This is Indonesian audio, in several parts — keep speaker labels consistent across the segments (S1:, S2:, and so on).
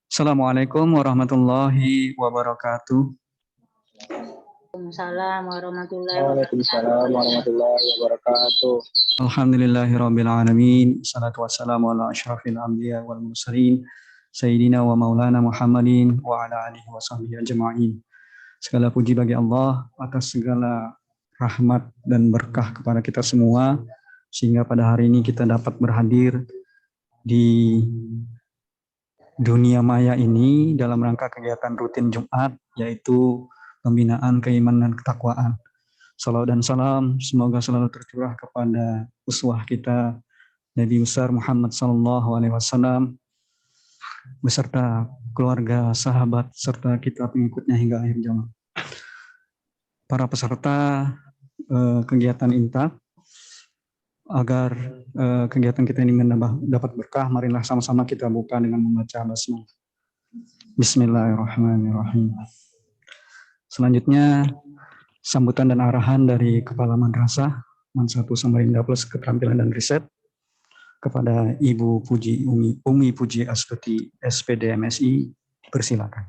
S1: Assalamualaikum warahmatullahi wabarakatuh.
S2: Waalaikumsalam warahmatullahi
S3: Waalaikumsalam warahmatullahi wabarakatuh.
S1: Alhamdulillahirabbil alamin. Wassalatu wassalamu ala asyrafil anbiya wal mursalin sayyidina wa maulana Muhammadin wa ala alihi wa sahbihi ajma'in. Segala puji bagi Allah atas segala rahmat dan berkah kepada kita semua sehingga pada hari ini kita dapat berhadir di dunia maya ini dalam rangka kegiatan rutin Jumat, yaitu pembinaan keimanan dan ketakwaan. Salawat dan salam semoga selalu tercurah kepada uswah kita Nabi besar Muhammad SAW beserta keluarga, sahabat, serta kita pengikutnya hingga akhir zaman. Para peserta kegiatan INTA, agar kegiatan kita ini dapat berkah, marilah sama-sama kita buka dengan membaca basmalah. Bismillahirrahmanirrahim. Selanjutnya sambutan dan arahan dari Kepala Madrasah Man 1 Samarinda Plus Keterampilan dan Riset kepada Ibu Puji Umi Puji Astuti SPD MSI, persilakan.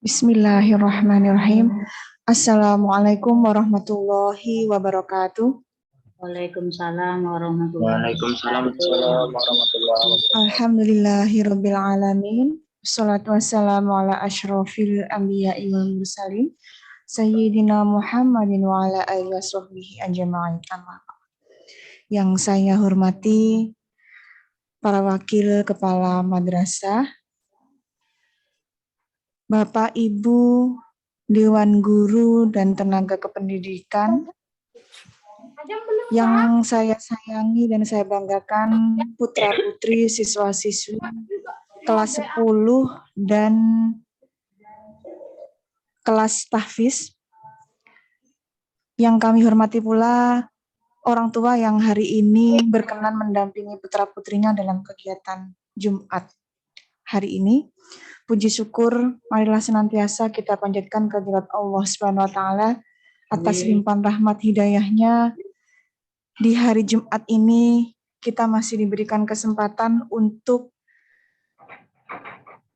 S4: Bismillahirrahmanirrahim. Assalamualaikum warahmatullahi wabarakatuh.
S2: Waalaikumsalam warahmatullahi
S3: Waalaikumsalam warahmatullahi wabarakatuh.
S4: Alhamdulillahirabbil alamin. Wassalatu wassalamu ala asyrafil anbiya'i wal mursalin sayyidina Muhammadin wa ala alihi washabbihi ajma'in. Yang saya hormati para wakil kepala madrasah, Bapak, Ibu, Dewan Guru, dan tenaga kependidikan yang saya sayangi dan saya banggakan, putra-putri, siswa-siswi kelas 10 dan kelas tahfiz. Yang kami hormati pula orang tua yang hari ini berkenan mendampingi putra-putrinya dalam kegiatan Jumat hari ini. Puji syukur marilah senantiasa kita panjatkan kehadirat Allah Subhanahu wa taala atas limpahan rahmat hidayahnya. Di hari Jumat ini kita masih diberikan kesempatan untuk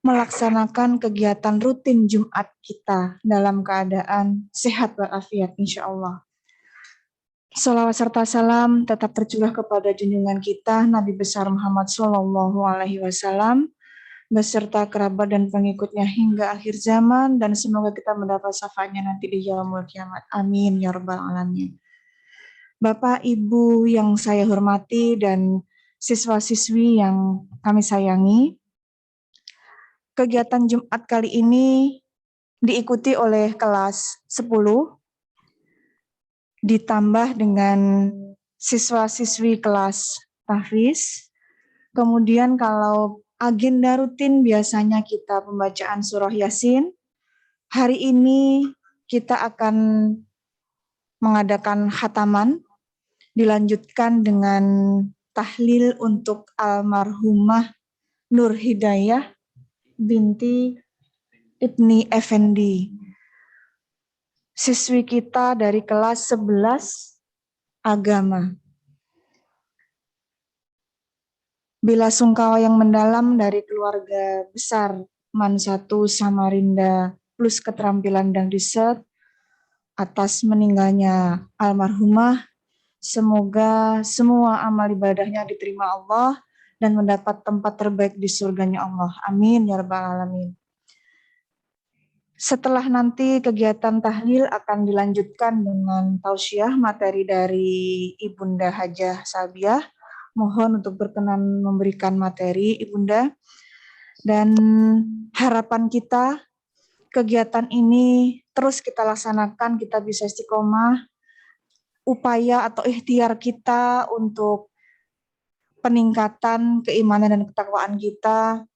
S4: melaksanakan kegiatan rutin Jumat kita dalam keadaan sehat walafiat insyaallah. Salawat serta salam tetap tercurah kepada junjungan kita Nabi besar Muhammad SAW beserta kerabat dan pengikutnya hingga akhir zaman, dan semoga kita mendapat syafaatnya nanti di yaumul kiamat. Amin ya rabbal alamin. Bapak, Ibu yang saya hormati dan siswa-siswi yang kami sayangi, kegiatan Jumat kali ini diikuti oleh kelas 10 ditambah dengan siswa-siswi kelas tahfiz. Kemudian kalau agenda rutin biasanya kita pembacaan surah Yasin. Hari ini kita akan mengadakan khataman, dilanjutkan dengan tahlil untuk almarhumah Nur Hidayah binti Ibni Effendi, siswi kita dari kelas 11 agama. Bela sungkawa yang mendalam dari keluarga besar Man 1 Samarinda Plus Keterampilan dan Riset atas meninggalnya almarhumah. Semoga semua amal ibadahnya diterima Allah dan mendapat tempat terbaik di surganya Allah. Amin ya rabbal alamin. Setelah nanti kegiatan tahlil akan dilanjutkan dengan tausiah materi dari Ibunda Hajah Salbiah. Mohon untuk berkenan memberikan materi Ibunda. Dan harapan kita kegiatan ini terus kita laksanakan, kita bisa istiqomah. Upaya atau ikhtiar kita untuk peningkatan keimanan dan ketakwaan kita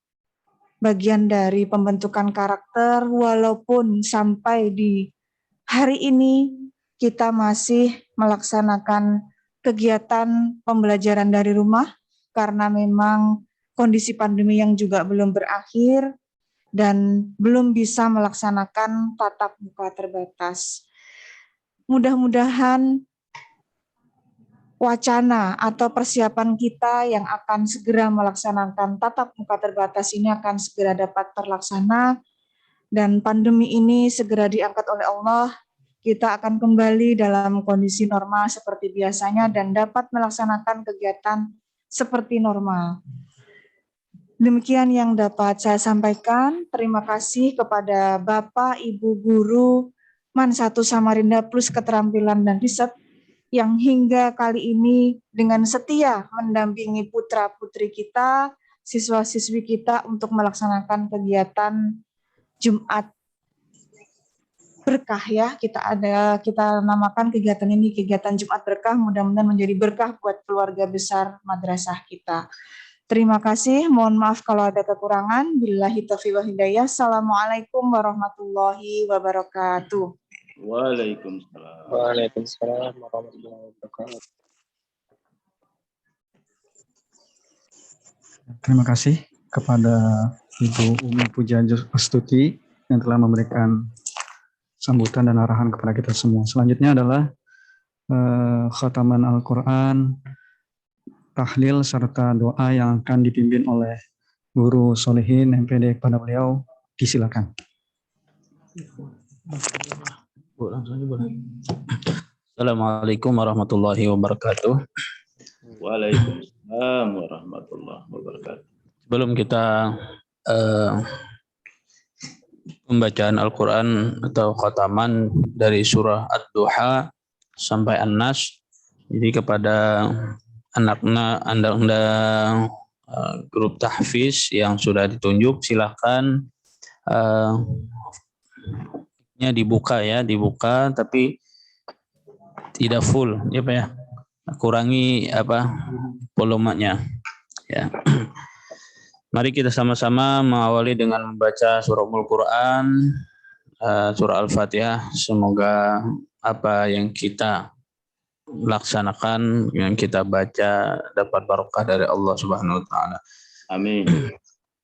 S4: bagian dari pembentukan karakter, walaupun sampai di hari ini kita masih melaksanakan kegiatan pembelajaran dari rumah karena memang kondisi pandemi yang juga belum berakhir. dan belum bisa melaksanakan tatap muka terbatas. Mudah-mudahan wacana atau persiapan kita yang akan segera melaksanakan tatap muka terbatas ini akan segera dapat terlaksana dan pandemi ini segera diangkat oleh Allah. Kita akan kembali dalam kondisi normal seperti biasanya dan dapat melaksanakan kegiatan seperti normal. Demikian yang dapat saya sampaikan. Terima kasih kepada Bapak, Ibu Guru MAN 1 Samarinda Plus Keterampilan dan Riset yang hingga kali ini dengan setia mendampingi putra-putri kita, siswa-siswi kita untuk melaksanakan kegiatan Jumat berkah ya. Kita namakan kegiatan ini kegiatan Jumat berkah, mudah-mudahan menjadi berkah buat keluarga besar madrasah kita. Terima kasih, mohon maaf kalau ada kekurangan. Billahi taufiq wal hidayah. Assalamualaikum warahmatullahi wabarakatuh.
S5: Waalaikumsalam.
S3: Waalaikumsalam warahmatullahi wabarakatuh.
S1: Terima kasih kepada Ibu Umi Puja Astuti yang telah memberikan sambutan dan arahan kepada kita semua. Selanjutnya adalah khataman Al-Quran, tahlil serta doa yang akan dipimpin oleh Guru Solihin MPD kepada beliau. Disilakan.
S5: Assalamualaikum warahmatullahi wabarakatuh. Waalaikumsalam warahmatullahi wabarakatuh. Sebelum kita pembacaan Al-Quran atau khataman dari surah Ad-Duha sampai An-Nas, jadi kepada anda grup tahfiz yang sudah ditunjuk, silahkan dibuka tapi tidak full ya Pak ya, kurangi volumenya ya. Mari kita sama-sama mengawali dengan membaca surah Al-Quran, surah Al-Fatihah. Semoga apa yang kita laksanakan, yang kita baca dapat barokah dari Allah Subhanahu wa taala. Amin.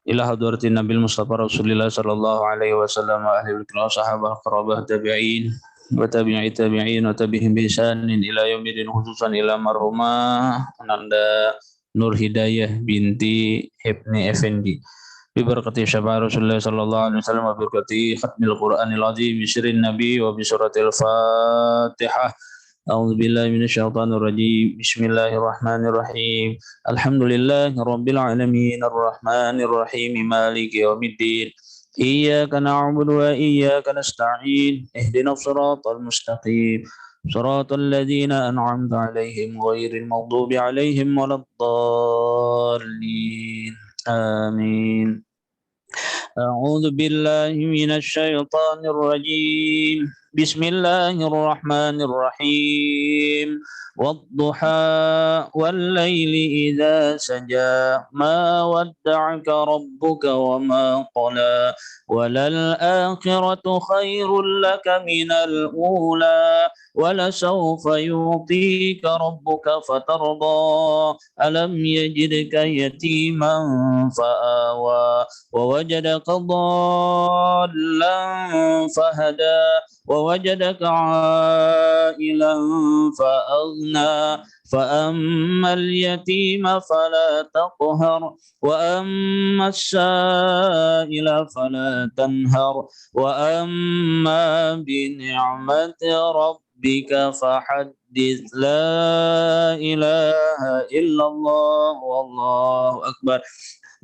S5: Ila hadratin Nabil Mustafa Rasulillah sallallahu alaihi wasallam wa ahli wa sahabah qarabah tabi'in wa tabi'i tabi'in wa tabi'ihim bi ihsanin ila yaumil khususan ila marhumah Ananda Nur Hidayah binti Ibni Effendi bi barakati syafaat Rasulullah sallallahu alaihi wasallam wa bi barakati khatmil Qur'anil azim bi sirrin nabi wa bi suratil Fatihah. A'udzu billahi minasyaitonir rajim. Bismillahirrahmanirrahim. Alhamdulillahi rabbil alamin arrahmanir rahim maliki yaumiddin. Iyyaka na'budu wa iyyaka nasta'in. Ihdinas siratal mustaqim. Siratal ladzina an'amta 'alaihim ghairil maghdubi 'alaihim waladdallin. Amin. A'udzu billahi minasy syaithanir rajim. Bismillahirrahmanirrahim. Wadduha wal laili idza saja ma wadda'aka rabbuka wa ma qala walal akhiratu khairul laka minal ula walasawfa yu'tika rabbuka fatarda alam yajidka yatiman fa'awa wa wajadaka dhallan fahada ووجدك عائلا فأغنى فأما اليتيم فلا تقهر وأما السائل فلا تنهر وأما بنعمة ربك فحدث لا إله إلا الله والله أكبر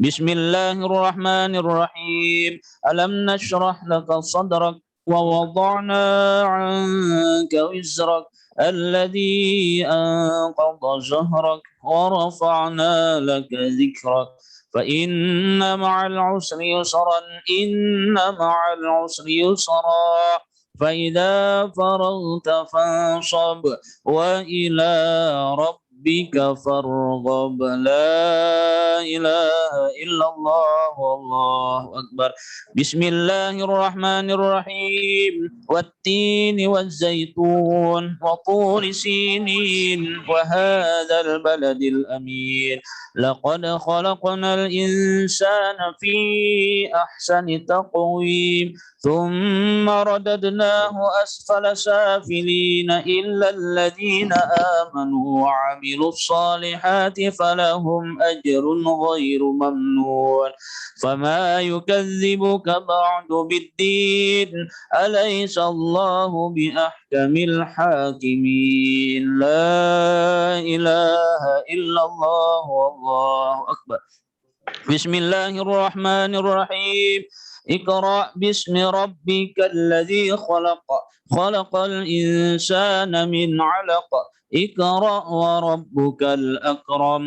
S5: بسم الله الرحمن الرحيم ألم نشرح لك صدرك ووضعنا عنك وزرك الذي أنقض ظهرك ورفعنا لك ذكرك فإن مع العسر يسرا إن مع العسر يسرا فإذا فرغت فانصب وإلى ربك ربك فارغب. لا إله إلا الله والله أكبر. بسم الله الرحمن الرحيم. والتين والزيتون وطور سينين وهذا البلد الأمين. لقد خلقنا الإنسان في أحسن تقويم ثم رددناه أسفل سافلين إلا الذين آمنوا وعملوا الصالحات فلهم أجر غير ممنون. فما يكذبك بعد بالدين أليس الله بأحكم الحاكمين. لا إله إلا الله والله أكبر. بسم الله الرحمن الرحيم. اقرأ باسم ربك الذي خلق. خلق الإنسان من علق. اقرأ وربك الأكرم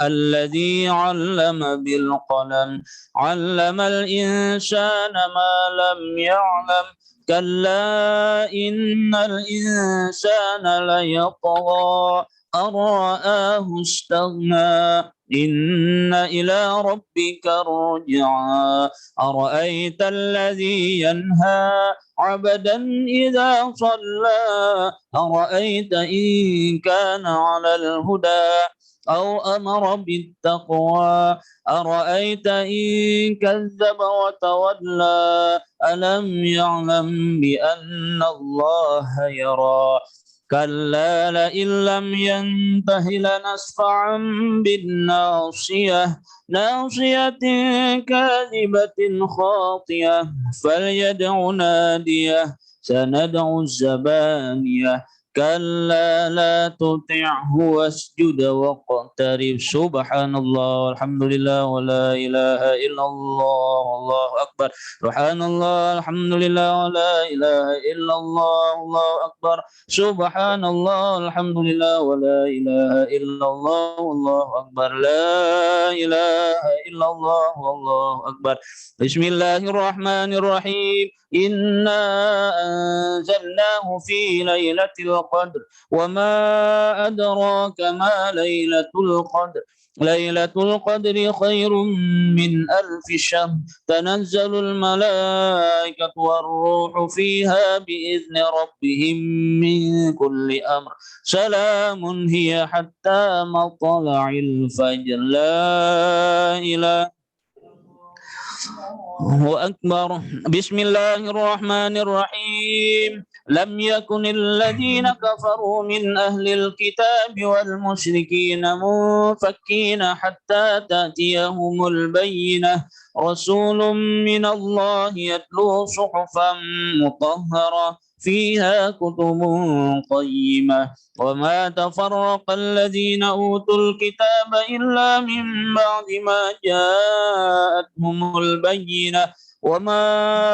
S5: الذي علم بالقلم. علم الإنسان ما لم يعلم. كلا إن الإنسان ليطغى أن رآه استغنى. إن إلى ربك الرجعى. أرأيت الذي ينهى عبدا إذا صلى. أرأيت إن كان على الهدى أو أمر بالتقوى. أرأيت إن كذب وتولى. ألم يعلم بأن الله يرى. كلا لئن لم ينته لنسفعا بالناصية. ناصية كاذبة خاطية. فليدع ناديه. سندع الزبانية. كلا لا تطعه واسجد واقترب. سبحان الله والحمد لله ولا إله إلا الله والله أكبر. سبحان الله الحمد لله ولا إله إلا الله والله أكبر. سبحان الله الحمد لله ولا إله إلا الله والله أكبر. لا إله إلا الله والله أكبر. بسم الله الرحمن الرحيم. إنا أنزلناه في ليلة القدر وما أدراك ما ليلة القدر. ليلة القدر خير من 1000 شهر. تنزل الملائكة والروح فيها بإذن ربهم من كل أمر. سلام هي حتى مطلع الفجر. لا إله هو أكبر. بسم الله الرحمن الرحيم. لم يكن الذين كفروا من أهل الكتاب والمشركين منفكين حتى تأتيهم البينة. رسول من الله يتلو صحفا مطهرة فيها كتب قيمة. وما تفرق الذين أوتوا الكتاب إلا من بعد ما جاءتهم البينة. وما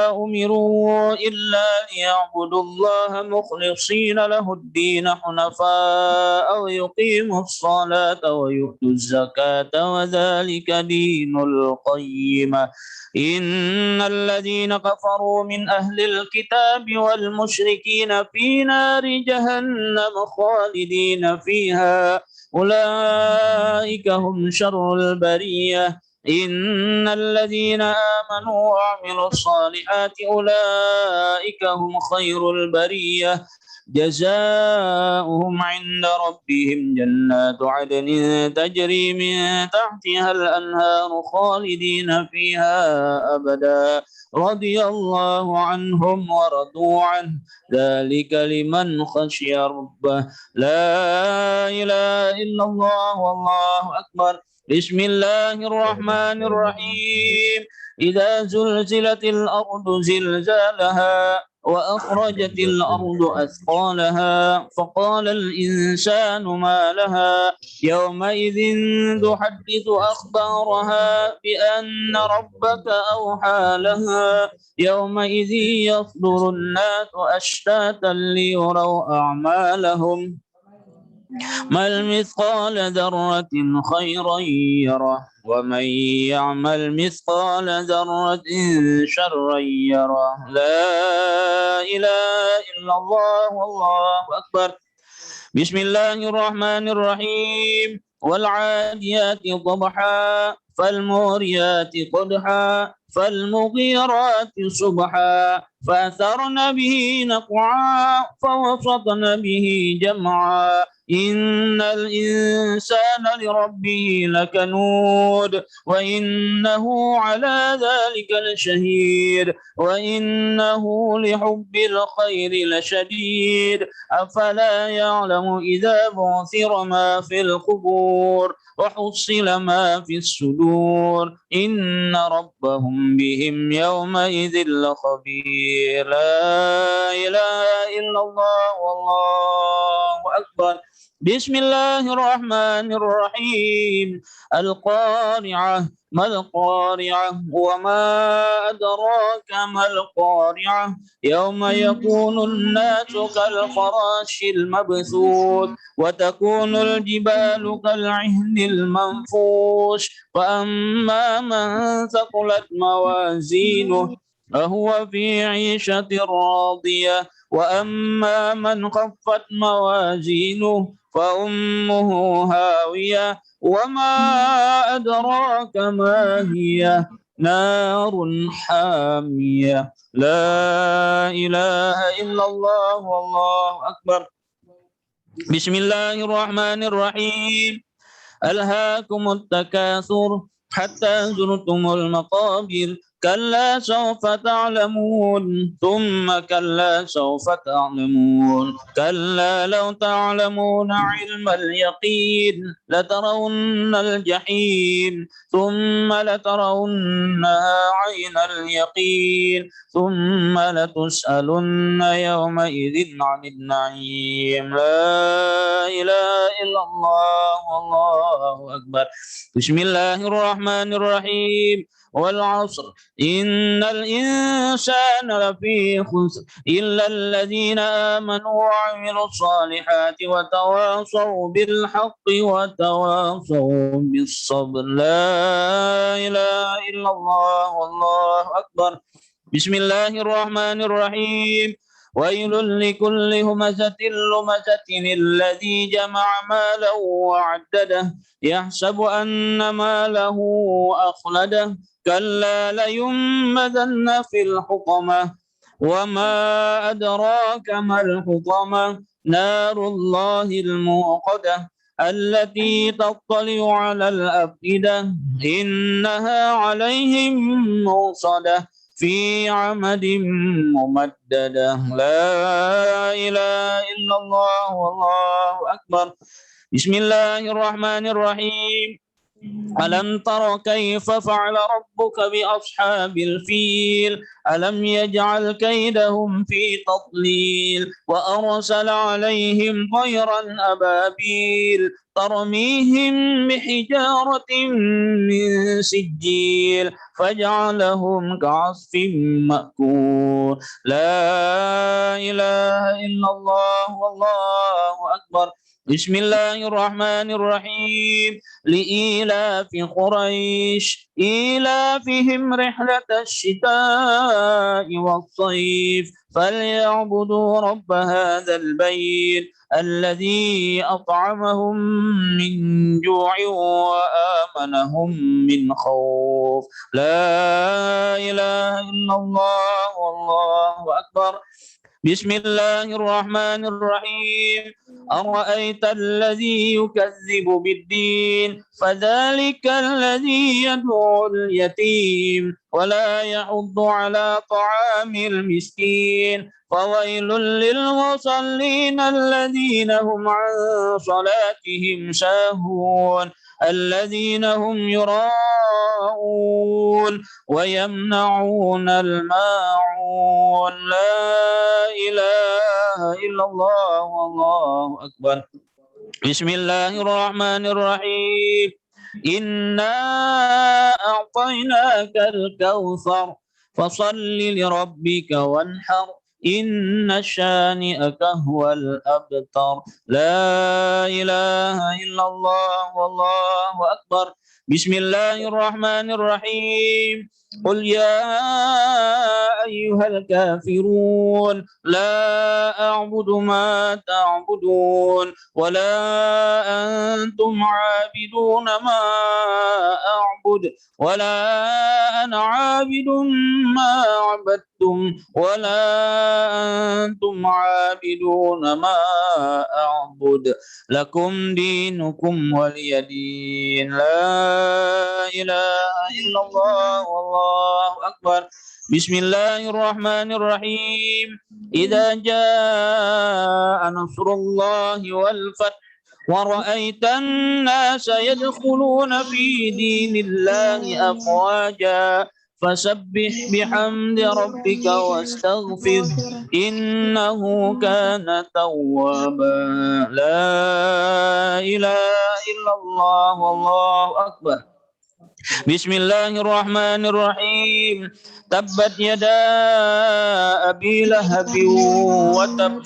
S5: أمروا إلا ليعبدوا الله مخلصين له الدين حنفاء ويقيموا الصلاة ويؤتوا الزكاة وذلك دين القيمة. إن الذين كفروا من أهل الكتاب والمشركين في نار جهنم خالدين فيها. أولئك هم شر البرية. إن الذين آمنوا وعملوا الصالحات أولئك هم خير البرية. جزاؤهم عند ربهم جنات عدن تجري من تحتها الأنهار خالدين فيها أبدا. رضي الله عنهم ورضوا عنه ذلك لمن خشي ربه. لا إله إلا الله والله أكبر. بسم الله الرحمن الرحيم. إذا زلزلت الأرض زلزالها وأخرجت الأرض أثقالها فقال الإنسان ما لها يومئذ تحدث أخبارها بأن ربك أوحى لها. يومئذ يصدر الناس أشتاتا ليروا أعمالهم. ما المثقال ذرة خيرا يره ومن يعمل مثقال ذرة شرا يره. لا إله إلا الله والله أكبر. بسم الله الرحمن الرحيم والعاديات ضبحا فالموريات قدحا فالمغيرات صبحا فأثرن به نقعا فوسطن به جمعا إن الإنسان لربه لكنود وإنه على ذلك لشهيد وإنه لحب الخير لشديد أفلا يعلم إذا بعثر ما في القبور وحصل ما في الصدور إن ربهم بهم يومئذ لخبير لا إله إلا الله والله أكبر بسم الله الرحمن الرحيم القارعة ما القارعة وما أدراك ما القارعة يوم يكون الناس كالفراش المبثوث وتكون الجبال كالعهن المنفوش فأما من ثقلت موازينه فهو في عيشة راضية وأما من خفت موازينه فأمه هاوية وما أدراك ما هي نار حامية لا إله إلا الله والله أكبر بسم الله الرحمن الرحيم ألهاكم التكاثر حتى زرتم المقابر كلا سوف تعلمون ثم كلا سوف تعلمون كلا لو تعلمون علم اليقين لترون الجحيم ثم لترونها عين اليقين ثم لتسألن يومئذ عن النعيم لا إله إلا الله والله أكبر بسم الله الرحمن الرحيم والعصر إن الإنسان لفي خسر إلا الذين آمنوا وعملوا الصالحات وتواصوا بالحق وتواصوا بالصبر لا إله إلا الله والله أكبر بسم الله الرحمن الرحيم ويل لكل همزة لمزة الذي جمع ماله وعدده يحسب أن ماله أخلده كلا لينبذن في الحطمة وما أدراك ما الحطمة نار الله الموقدة التي تطلع على الأفئدة إنها عليهم موصدة في عمد ممددة لا إله إلا الله والله أكبر بسم الله الرحمن الرحيم ألم تر كيف فعل ربك بأصحاب الفيل ألم يجعل كيدهم في تضليل وأرسل عليهم طيرا أبابيل ترميهم بحجارة من سجيل فجعلهم كعصف مأكول لا إله إلا الله والله أكبر بسم الله الرحمن الرحيم لإيلاف قريش إيلافهم رحلة الشتاء والصيف فليعبدوا رب هذا البيت الذي أطعمهم من جوع وآمنهم من خوف لا إله إلا الله والله أكبر بسم الله الرحمن الرحيم أرأيت الذي يكذب بالدين فذلك الذي يدعو اليتيم ولا يحض على طعام المسكين فويل للمصلين الذين هم عن صلاتهم ساهون الذين هم يراءون ويمنعون الماعون لا إله إلا الله والله أكبر بسم الله الرحمن الرحيم إنا أعطيناك الكوثر فصل لربك وانحر إن شانئك هو الأبتر لا إله إلا الله والله أكبر بسم الله الرحمن الرحيم قل يا أيها الكافرون لا أعبد ما تعبدون ولا أنتم عابدون ما أعبد ولا أنا عابد ما عبدتم ولا أنتم عابدون ما أعبد لكم دينكم ولي دين لا إله إلا الله والله أكبر بسم الله الرحمن الرحيم إذا جاء نصر الله والفتح ورأيت الناس يدخلون في دين الله أفواجا فسبح بحمد ربك واستغفر إنه كان توابا لا إله إلا الله والله أكبر بسم الله الرحمن الرحيم تبت يدا أبي لهب وتب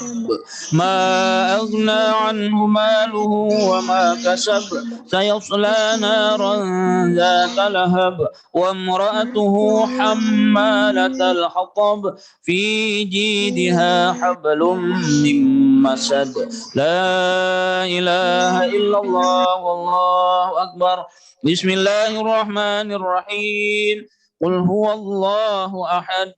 S5: ما أغنى عنه ماله وما كسب سيصلى نارا ذات لهب وامرأته حمالة الحطب في جيدها حبل من مسد لا إله إلا الله والله أكبر بسم الله الرحمن الرحيم قل هو الله أحد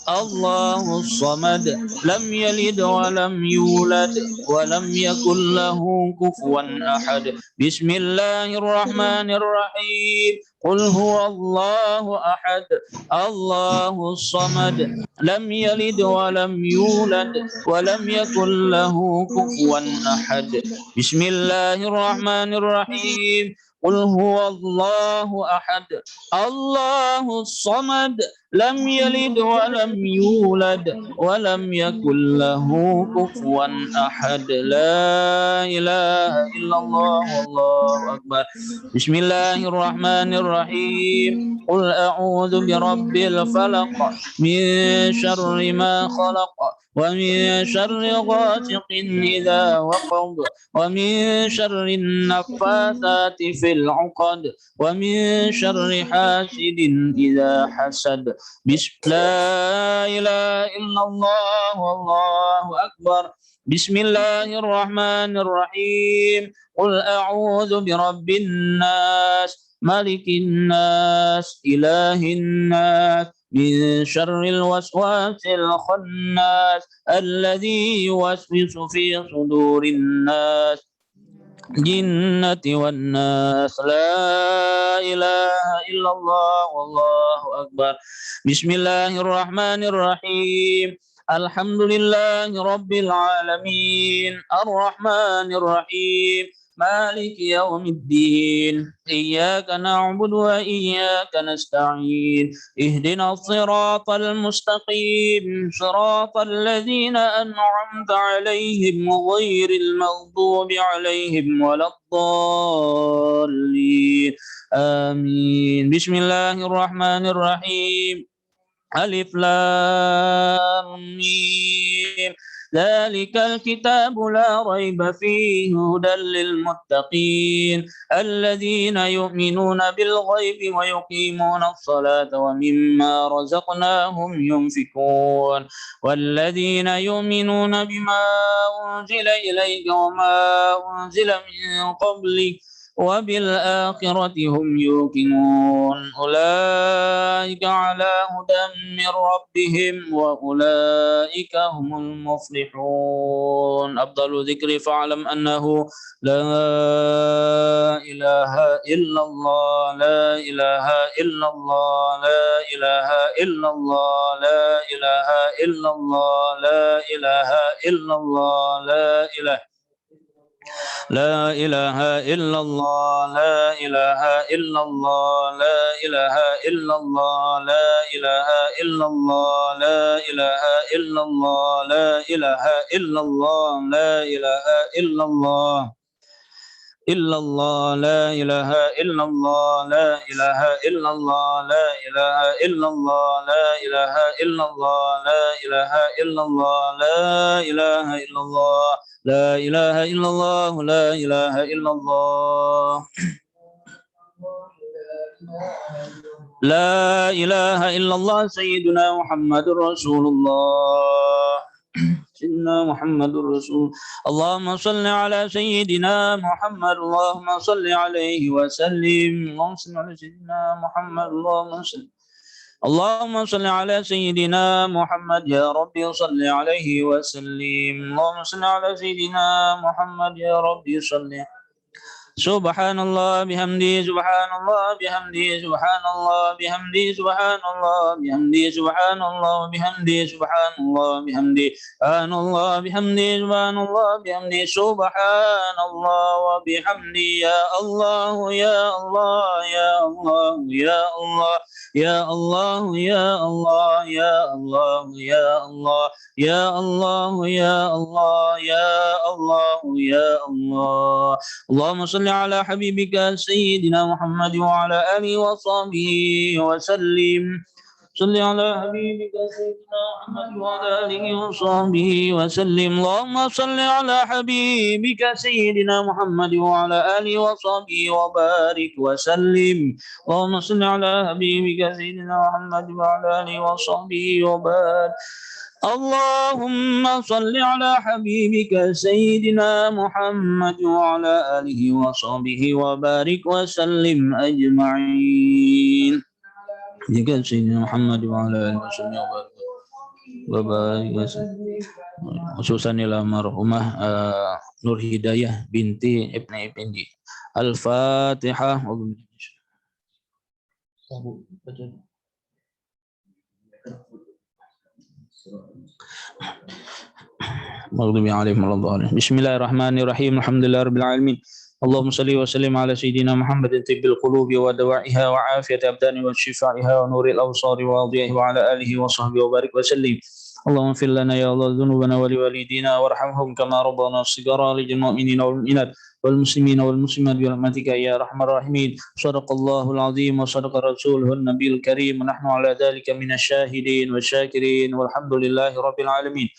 S5: الله الصمد لم يلد ولم يولد ولم يكن له كفوا أحد بسم الله الرحمن الرحيم قل هو الله أحد الله الصمد لم يلد ولم يولد ولم يكن له كفوا أحد بسم الله الرحمن الرحيم قل هو الله أحد الله الصمد لم يلد ولم يولد ولم يكن له كفوا أحد لا إله إلا الله والله أكبر بسم الله الرحمن الرحيم قل أعوذ برب الفلق من شر ما خلق ومن شر غاسق إذا وقب ومن شر النفاثات في العقد ومن شر حاسد إذا حسد لا إله إلا الله والله أكبر بسم الله الرحمن الرحيم قل أعوذ برب الناس ملك الناس إله الناس من شر الوسواس الخناس الذي يوسوس في صدور الناس جنة والناس لا إله إلا الله والله أكبر بسم الله الرحمن الرحيم الحمد لله رب العالمين الرحمن الرحيم مالك يوم الدين إياك نعبد وإياك نستعين اهدنا الصراط المستقيم صراط الذين أنعمت عليهم غير المغضوب عليهم ولا الضالين آمين بسم الله الرحمن الرحيم ألف لام ميم ذلك الكتاب لا ريب فيه هدى للمتقين الذين يؤمنون بالغيب ويقيمون الصلاة ومما رزقناهم ينفقون والذين يؤمنون بما أنزل إليك وما أنزل من قبلك وبالآخرة هم يوقنون أولئك على هدى من ربهم وأولئك هم المفلحون أفضل ذكر فاعلم أنه لا إله إلا الله لا إله إلا الله لا إله إلا الله لا إله إلا الله لا إله إلا الله لا إله لا إله إلا الله لا إله إلا الله لا إله إلا الله لا إله إلا الله لا إله إلا الله لا إله إلا الله لا إله إلا الله إلا الله لا إله إلا الله لا إله إلا الله لا إله إلا الله لا إله إلا الله لا إله إلا الله لا إله إلا الله لا إله إلا الله لا إله إلا الله لا إله إلا الله سيدنا محمد رسول الله. سيدنا محمد رسول. اللهم صل على سيدنا محمد. اللهم صل عليه وسلم. اللهم صل على سيدنا محمد. اللهم صل على سيدنا محمد. يا ربي صل عليه وسلم. اللهم صل على سيدنا محمد. يا ربي صل. سبحان الله بحمده. سبحان الله بحمده. سبحان الله بحمده. سبحان الله بحمده. سبحان الله بحمده. سبحان الله بحمده. سبحان الله بحمده. سبحان الله بحمده. سبحان الله وبحمده. يا الله يا الله يا الله يا الله يا الله يا الله يا الله يا الله يا الله يا الله يا الله يا الله. اللهم صل على حبيبك سيدنا محمد وعلى آله وصحبه وسلم. صل على حبيبك سيدنا محمد وعلى آله وصحبه وسلم. اللهم صل على حبيبك سيدنا محمد وعلى آله وصحبه وبارك وسلم. اللهم صل على حبيبك سيدنا محمد وعلى آله وصحبه وبارك. اللهم صل على حبيبك سيدنا محمد وعلى آله وصحبه وبارك وسلم أجمعين. Jika Sayyidina Muhammad wa ala alihi wa barik wasallam. Khususan ila marhumah Nur Hidayah binti Ibni Ipindi. Al-Fatihah. Bismillahirrahmanirrahim. Alhamdulillahirabbil alamin. اللهم صل وسلم على سيدنا محمد طب القلوب ودوائها وعافية الأبدان وشفائها ونور الأبصار وأضيائها وعلى آله وصحبه وبارك وسلم. اللهم اغفر لنا يا الله ذنوبنا ولوالدينا وارحمهم كما ربنا صغارا للمؤمنين والمؤمنات والمسلمين والمسلمات برحمتك يا أرحم الراحمين. صدق الله العظيم وصدق رسوله النبي الكريم ونحن على ذلك من الشاهدين والشاكرين والحمد لله رب العالمين.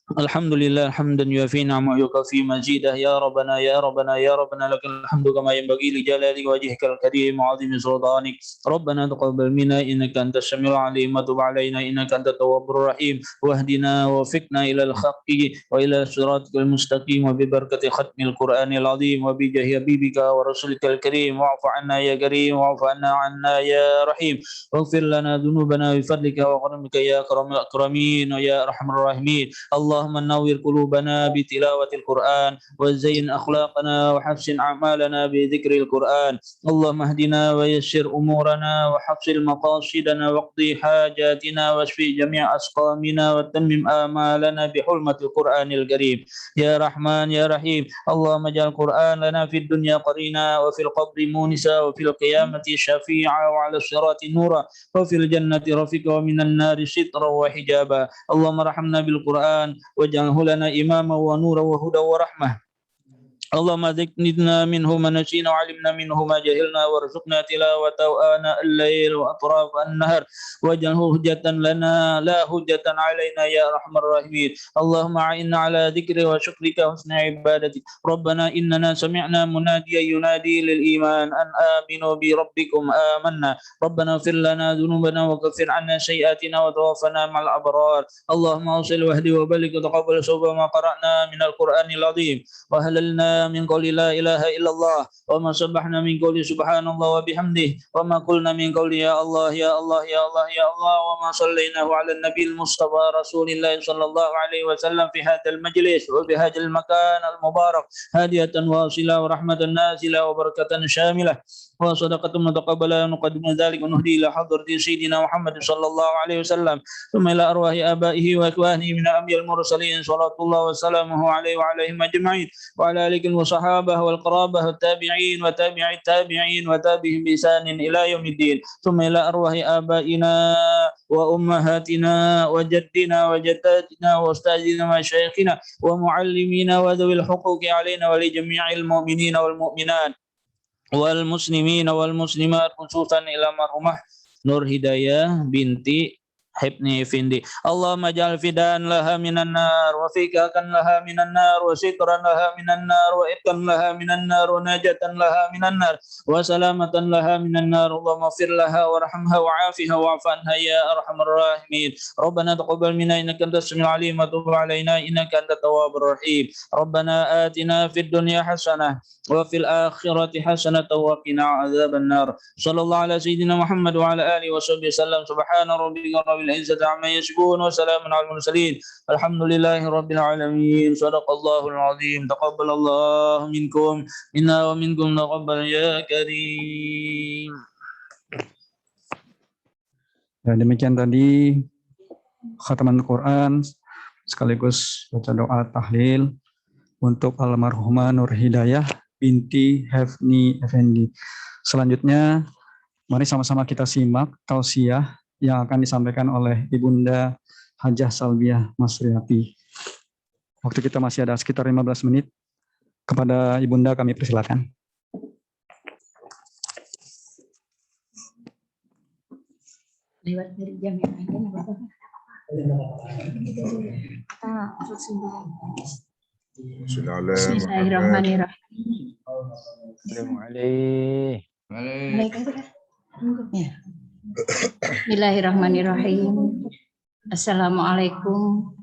S5: الحمد لله حمدا يوافي نعمه ويكفي مزيده. يا ربنا يا ربنا يا ربنا لك الحمد كما ينبغي لجلال وجهك الكريم وعظيم سلطانك. ربنا تقبل منا انك انت السميع العليم وتب علينا انك انت التواب الرحيم واهدنا ووفقنا الى الحق والى صراطك المستقيم وببركه ختم القران العظيم وبجاه حبيبك ورسولك الكريم. واعف عنا يا كريم واعف عنا يا رحيم واغفر لنا ذنوبنا بفضلك وكرمك يا اكرم الاكرمين ويا ارحم الراحمين. اللهم نور قلوبنا بتلاوة القرآن وزين أخلاقنا وحسن أعمالنا بذكر القرآن. اللهم اهدنا ويسر أمورنا وحصل مقاصدنا واقضي حاجاتنا واشف جميع أسقامنا وتمم آمالنا بحرمة القرآن الكريم. يا رحمن يا رحيم. اللهم اجعل القرآن لنا في الدنيا قرينا وفي القبر مونسا وفي القيامة شفيعا وعلى الصراط نورا وفي الجنة رفيقا ومن النار سترا وحجابا. اللهم ارحمنا بالقرآن واجعله لنا إماما ونورا وهدى ورحمة. اللهم ذكرنا منه ما نسينا وعلمنا منه ما جهلنا وارزقنا تلاوته آناء الليل وأطراف النهر واجعله هجة لنا لا هجة علينا يا أرحم الراحمين. اللهم أعنا على ذكرك وشكرك وحسن عبادتك. ربنا إننا سمعنا مناديا ينادي للإيمان أن آمنوا بربكم آمنا. ربنا اغفر لنا ذنوبنا وكفر عنا سيئاتنا وتوفنا مع الأبرار. اللهم أوصل واهدي وبلغ وتقبل صوب ما قرأنا من القرآن العظيم وهللنا من قول لا إله إلا الله وما سبحنا من قول سبحان الله وبحمده وما قلنا من قول يا الله يا الله يا الله يا الله وما صليناه على النبي المصطفى رسول الله صلى الله عليه وسلم في هذا المجلس وبهذا المكان المبارك هادية واصلة ورحمة نازلة وبركة شاملة وصدقة متقبلة. نقدم ذلك ونهدي إلى حضرة سيدنا محمد صلى الله عليه وسلم ثم إلى أرواح آبائه وإخوانه من الأنبياء المرسلين صلاة الله وسلامه عليه وعليهم أجمعين وعلى آله والصحابة والقرابة والتابعين وتابع التابعين وتابعهم بإحسان إلى يوم الدين ثم إلى أرواح آبائنا وأمهاتنا وجدنا وجداتنا وأستاذنا وشيخنا ومعلمينا وذوي الحقوق علينا ولجميع المؤمنين والمؤمنات والmuslimin wal muslimat khususan ila marhumah Nur Hidayah binti حبني فيندي اللهم اجعل فداء لها من النار وفكاكا لها من النار وسترا لها من النار وإبقا لها من النار ونجاة لها من النار وسلامة لها من النار اللهم اغفر لها وارحمها وعافها واعف عنها يا أرحم الراحمين ربنا تقبل منا إنك أنت السميع العليم وتب علينا إنك أنت التواب الرحيم ربنا آتنا في الدنيا حسنة وفي الآخرة حسنة وقنا عذاب النار صلى الله على سيدنا محمد وعلى آله وصحبه وسلم سبحان ربك رب العزة عما يصفون وسلام على المرسلين الحمد لله رب العالمين صدق الله العظيم تقبل الله منكم منا ومنكم تقبل يا كريم.
S1: Ya, demikian tadi khataman Quran sekaligus baca doa tahlil untuk almarhumah Nur Hidayah binti Hefni Effendi. Selanjutnya mari sama-sama kita simak tausiah yang akan disampaikan oleh Ibunda Hajah Salbiah Masriati. Waktu kita masih ada sekitar 15 menit. Kepada Ibunda kami persilakan.
S2: Lewat dari jam yang lain apa? Bismillahirrahmanirrahim. Bismillahirrahmanirrahim. Assalamualaikum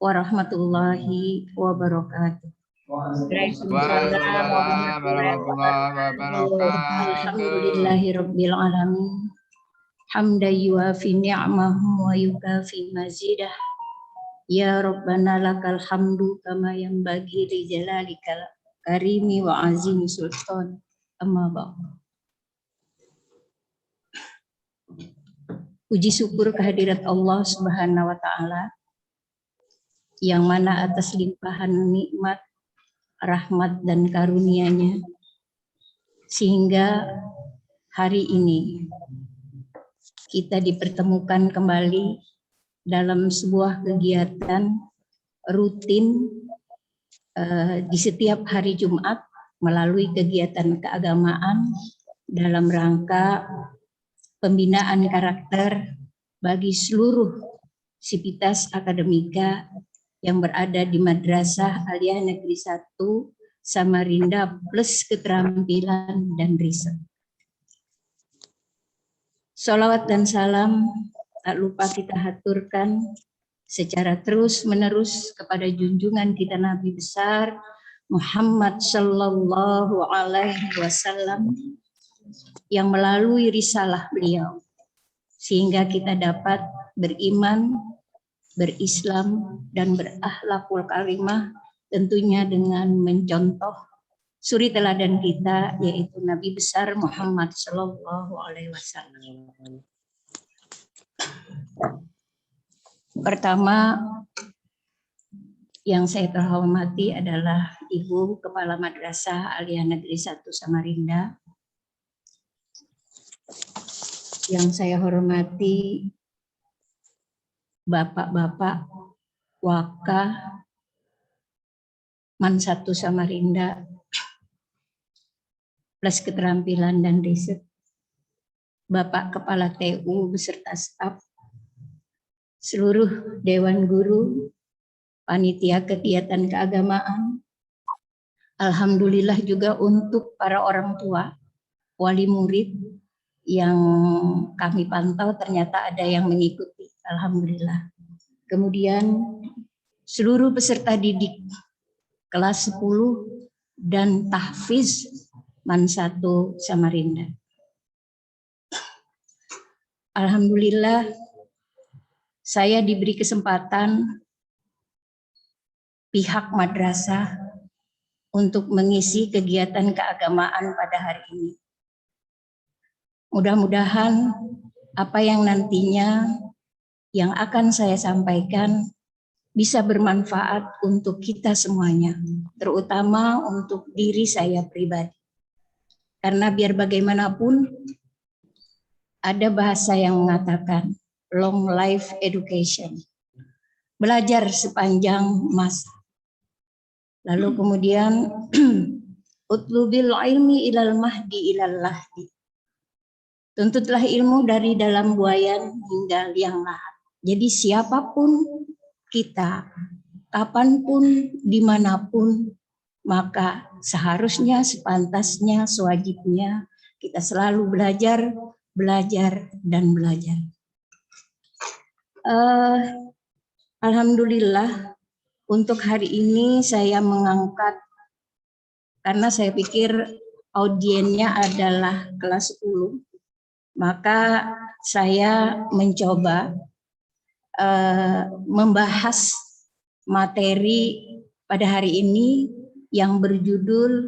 S2: warahmatullahi wabarakatuh. Waalaikumsalam warahmatullahi wabarakatuh. Alhamdulillahirabbil alamin. Hamdan yuafi ni'amahu wa yukafi mazidah. Ya Rabbana lakal hamdu kama yanbaghi li jalalikal karimi wa azimi sultan. Amma ba'd. Puji syukur kehadirat Allah Subhanahu wa taala yang mana atas limpahan nikmat, rahmat dan karunia-Nya sehingga hari ini kita dipertemukan kembali dalam sebuah kegiatan rutin di setiap hari Jumat melalui kegiatan keagamaan dalam rangka pembinaan karakter bagi seluruh sivitas akademika yang berada di Madrasah Aliyah Negeri 1 Samarinda plus keterampilan dan riset. Sholawat dan salam tak lupa kita haturkan secara terus-menerus kepada junjungan kita Nabi besar Muhammad Sallallahu Alaihi Wasallam yang melalui risalah beliau sehingga kita dapat beriman, berislam dan berakhlakul karimah tentunya dengan mencontoh suri teladan kita yaitu Nabi besar Muhammad Sallallahu Alaihi Wasallam. Pertama yang saya terhormati adalah Ibu Kepala Madrasah Aliyah Negeri 1 Samarinda. Yang saya hormati Bapak-bapak Waka Man 1 Samarinda plus keterampilan dan riset, Bapak Kepala TU beserta staf, seluruh Dewan Guru, panitia kegiatan keagamaan, alhamdulillah juga untuk para orang tua, wali murid yang kami pantau ternyata ada yang mengikuti, alhamdulillah. Kemudian seluruh peserta didik kelas 10 dan tahfiz Man 1 Samarinda. Alhamdulillah saya diberi kesempatan pihak madrasah untuk mengisi kegiatan keagamaan pada hari ini. Mudah-mudahan apa yang nantinya yang akan saya sampaikan bisa bermanfaat untuk kita semuanya, terutama untuk diri saya pribadi. Karena biar bagaimanapun ada bahasa yang mengatakan long life education, belajar sepanjang masa. Lalu kemudian utlubil ilmi ilal mahdi ilal lahdi, tuntutlah ilmu dari dalam buayan hingga liang lahat. Jadi siapapun kita, kapanpun, dimanapun, maka seharusnya, sepantasnya, sewajibnya kita selalu belajar, belajar, dan belajar. Alhamdulillah untuk hari ini saya mengangkat, karena saya pikir audiennya adalah kelas 10, maka saya mencoba membahas materi pada hari ini yang berjudul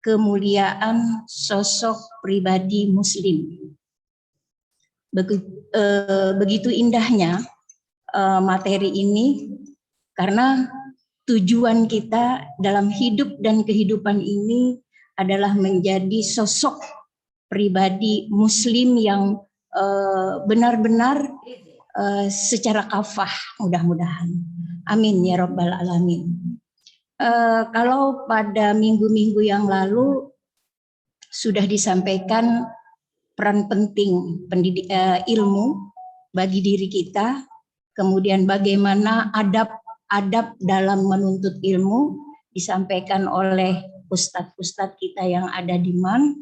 S2: kemuliaan sosok pribadi Muslim. Begitu indahnya materi ini, karena tujuan kita dalam hidup dan kehidupan ini adalah menjadi sosok pribadi Muslim yang benar-benar secara kafah, mudah-mudahan. Amin ya Rabbal Alamin. Kalau pada minggu-minggu yang lalu sudah disampaikan peran penting ilmu bagi diri kita, kemudian bagaimana adab dalam menuntut ilmu disampaikan oleh ustadz-ustadz kita yang ada di MAN.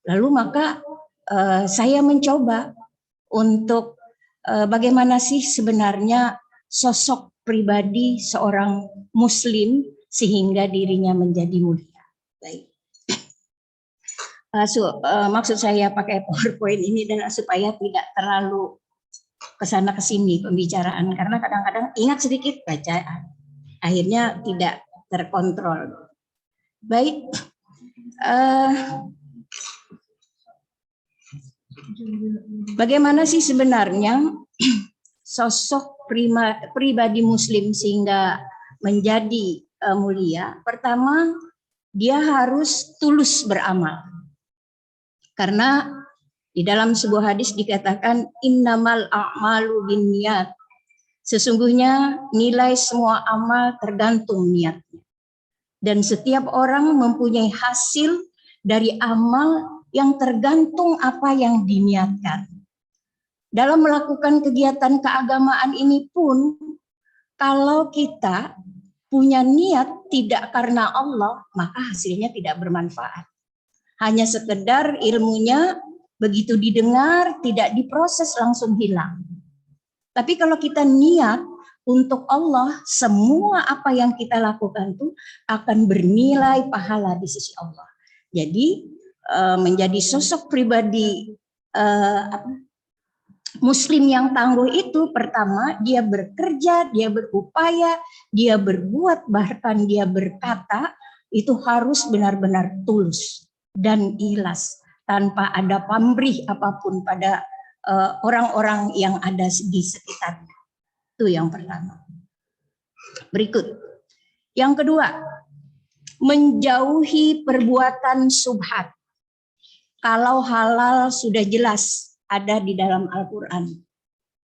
S2: Lalu maka saya mencoba untuk bagaimana sih sebenarnya sosok pribadi seorang Muslim sehingga dirinya menjadi mulia. Baik. Maksud saya pakai PowerPoint ini dan supaya tidak terlalu kesana kesini pembicaraan, karena kadang-kadang ingat sedikit bacaan, akhirnya tidak terkontrol. Baik. Bagaimana sih sebenarnya sosok pribadi Muslim sehingga menjadi mulia? Pertama, dia harus tulus beramal. Karena di dalam sebuah hadis dikatakan innamal a'malu binniyat. Sesungguhnya nilai semua amal tergantung niatnya. Dan setiap orang mempunyai hasil dari amal yang tergantung apa yang diniatkan. Dalam melakukan kegiatan keagamaan ini pun, kalau kita punya niat tidak karena Allah, maka hasilnya tidak bermanfaat. Hanya sekedar ilmunya begitu didengar, tidak diproses langsung hilang. Tapi kalau kita niat untuk Allah, semua apa yang kita lakukan itu akan bernilai pahala di sisi Allah. Jadi menjadi sosok pribadi Muslim yang tangguh itu, pertama dia bekerja, dia berupaya, dia berbuat, bahkan dia berkata, itu harus benar-benar tulus dan ikhlas tanpa ada pamrih apapun pada orang-orang yang ada di sekitarnya. Itu yang pertama. Berikut. Yang kedua, menjauhi perbuatan subhat. Kalau halal sudah jelas ada di dalam Al-Quran.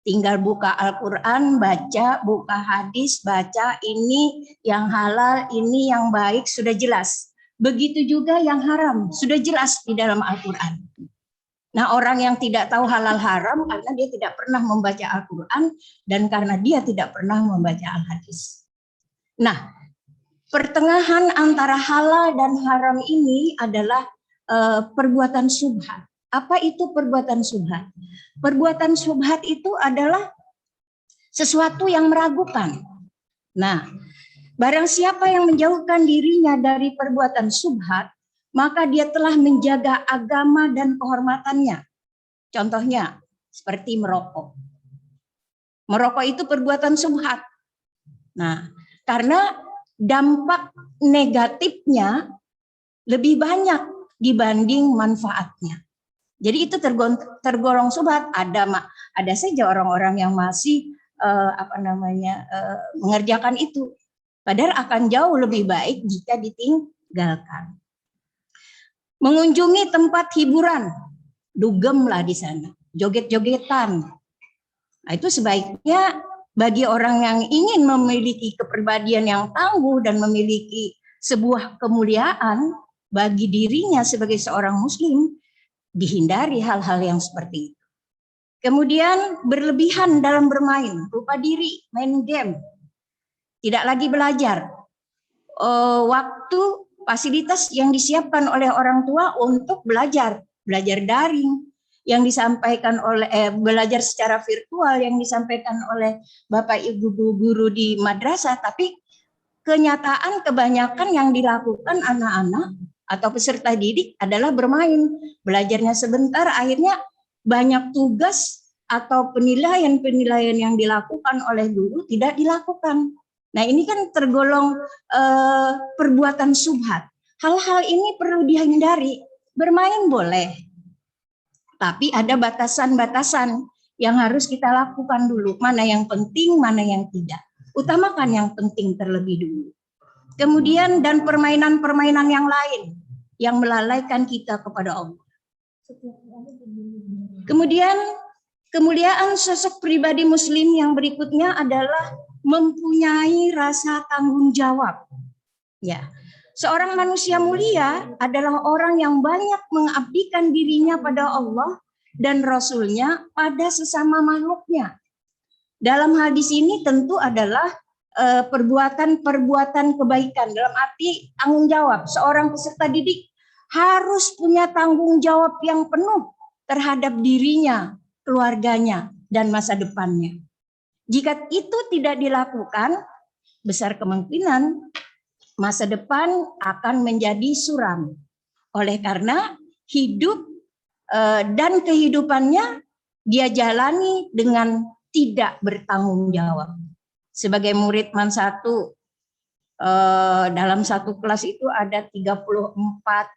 S2: Tinggal buka Al-Quran, baca, buka hadis, baca, ini yang halal, ini yang baik, sudah jelas. Begitu juga yang haram, sudah jelas di dalam Al-Quran. Nah, orang yang tidak tahu halal haram karena dia tidak pernah membaca Al-Quran dan karena dia tidak pernah membaca Al-Hadis. Nah, pertengahan antara halal dan haram ini adalah perbuatan subhat. Apa itu perbuatan subhat? Perbuatan subhat itu adalah sesuatu yang meragukan. Nah, barang siapa yang menjauhkan dirinya dari perbuatan subhat, maka dia telah menjaga agama dan kehormatannya. Contohnya, seperti merokok. Merokok itu perbuatan subhat. Nah, karena dampak negatifnya lebih banyak dibanding manfaatnya. Jadi itu tergolong subhat. Ada saja orang-orang yang masih mengerjakan itu. Padahal akan jauh lebih baik jika ditinggalkan. Mengunjungi tempat hiburan, dugemlah di sana, joget-jogetan. Nah, itu sebaiknya bagi orang yang ingin memiliki kepribadian yang tangguh dan memiliki sebuah kemuliaan bagi dirinya sebagai seorang Muslim, dihindari hal-hal yang seperti itu. Kemudian berlebihan dalam bermain, lupa diri, main game, tidak lagi belajar. Waktu fasilitas yang disiapkan oleh orang tua untuk belajar daring, yang disampaikan oleh belajar secara virtual yang disampaikan oleh Bapak Ibu guru di madrasah, tapi kenyataan kebanyakan yang dilakukan anak-anak atau peserta didik adalah bermain, belajarnya sebentar, akhirnya banyak tugas atau penilaian-penilaian yang dilakukan oleh guru tidak dilakukan. Nah, ini kan tergolong perbuatan subhat. Hal-hal ini perlu dihindari. Bermain boleh, tapi ada batasan-batasan yang harus kita lakukan dulu. Mana yang penting, mana yang tidak. Utamakan yang penting terlebih dulu. Kemudian dan permainan-permainan yang lain yang melalaikan kita kepada Allah. Kemudian kemuliaan sosok pribadi muslim yang berikutnya adalah mempunyai rasa tanggung jawab. Ya, seorang manusia mulia adalah orang yang banyak mengabdikan dirinya pada Allah dan Rasul-Nya pada sesama makhluknya. Dalam hadis ini tentu adalah perbuatan-perbuatan kebaikan, dalam arti tanggung jawab. Seorang peserta didik harus punya tanggung jawab yang penuh terhadap dirinya, keluarganya, dan masa depannya. Jika itu tidak dilakukan, besar kemungkinan masa depan akan menjadi suram. Oleh karena hidup dan kehidupannya dia jalani dengan tidak bertanggung jawab. Sebagai murid MAN 1, dalam satu kelas itu ada 34,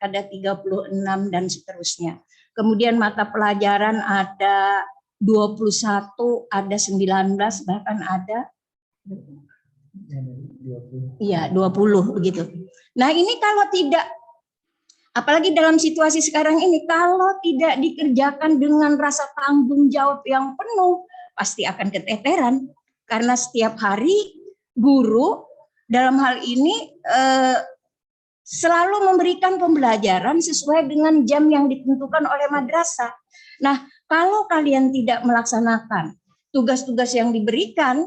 S2: ada 36, dan seterusnya. Kemudian mata pelajaran ada 21, ada 19, bahkan ada 20 begitu. Nah, ini kalau tidak, apalagi dalam situasi sekarang ini, kalau tidak dikerjakan dengan rasa tanggung jawab yang penuh, pasti akan keteteran. Karena setiap hari guru dalam hal ini selalu memberikan pembelajaran sesuai dengan jam yang ditentukan oleh madrasah. Nah, kalau kalian tidak melaksanakan tugas-tugas yang diberikan,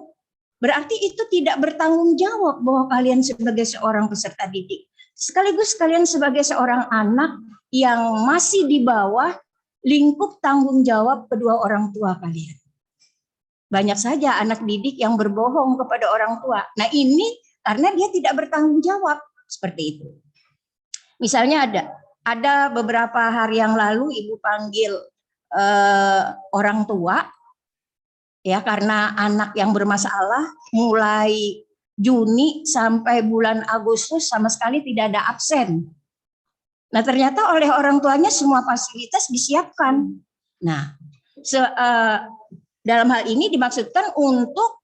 S2: berarti itu tidak bertanggung jawab bahwa kalian sebagai seorang peserta didik. Sekaligus kalian sebagai seorang anak yang masih di bawah lingkup tanggung jawab kedua orang tua kalian. Banyak saja anak didik yang berbohong kepada orang tua. Nah, ini karena dia tidak bertanggung jawab, seperti itu. Misalnya ada beberapa hari yang lalu ibu panggil orang tua, ya, karena anak yang bermasalah mulai Juni sampai bulan Agustus sama sekali tidak ada absen. Nah, ternyata oleh orang tuanya semua fasilitas disiapkan. Nah, dalam hal ini dimaksudkan untuk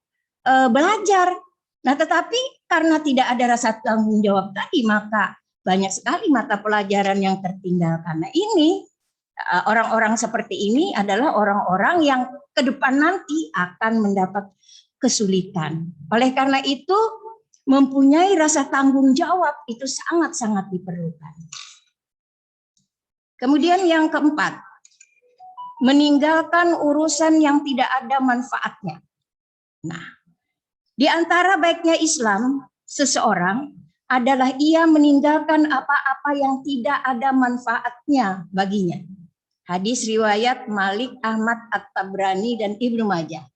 S2: belajar. Nah, tetapi karena tidak ada rasa tanggung jawab tadi, maka banyak sekali mata pelajaran yang tertinggalkan. Nah, ini orang-orang seperti ini adalah orang-orang yang ke depan nanti akan mendapat kesulitan. Oleh karena itu, mempunyai rasa tanggung jawab itu sangat-sangat diperlukan. Kemudian yang keempat, meninggalkan urusan yang tidak ada manfaatnya. Nah, di antara baiknya Islam seseorang adalah ia meninggalkan apa-apa yang tidak ada manfaatnya baginya. Hadis riwayat Malik, Ahmad, At-Tabrani, dan Ibnu Majah.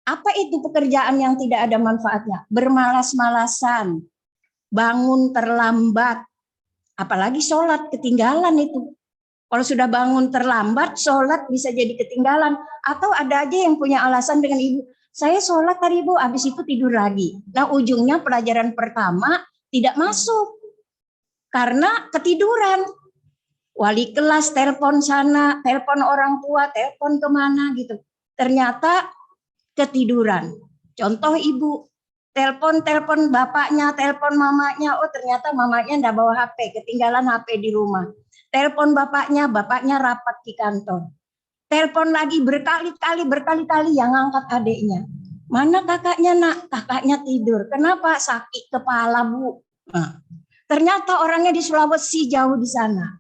S2: Apa itu pekerjaan yang tidak ada manfaatnya? Bermalas-malasan, bangun terlambat, apalagi sholat ketinggalan itu. Kalau sudah bangun terlambat, sholat bisa jadi ketinggalan. Atau ada aja yang punya alasan dengan ibu, saya sholat tadi ibu, habis itu tidur lagi. Nah, ujungnya pelajaran pertama tidak masuk karena ketiduran. Wali kelas telepon sana, telepon orang tua, telepon kemana gitu. Ternyata ketiduran. Contoh ibu, telepon bapaknya, telepon mamanya, oh ternyata mamanya enggak bawa HP, ketinggalan HP di rumah. Telepon bapaknya rapat di kantor. Telepon lagi berkali-kali yang ngangkat adiknya. Mana kakaknya nak? Kakaknya tidur. Kenapa? Sakit kepala bu. Nah, ternyata orangnya di Sulawesi jauh di sana.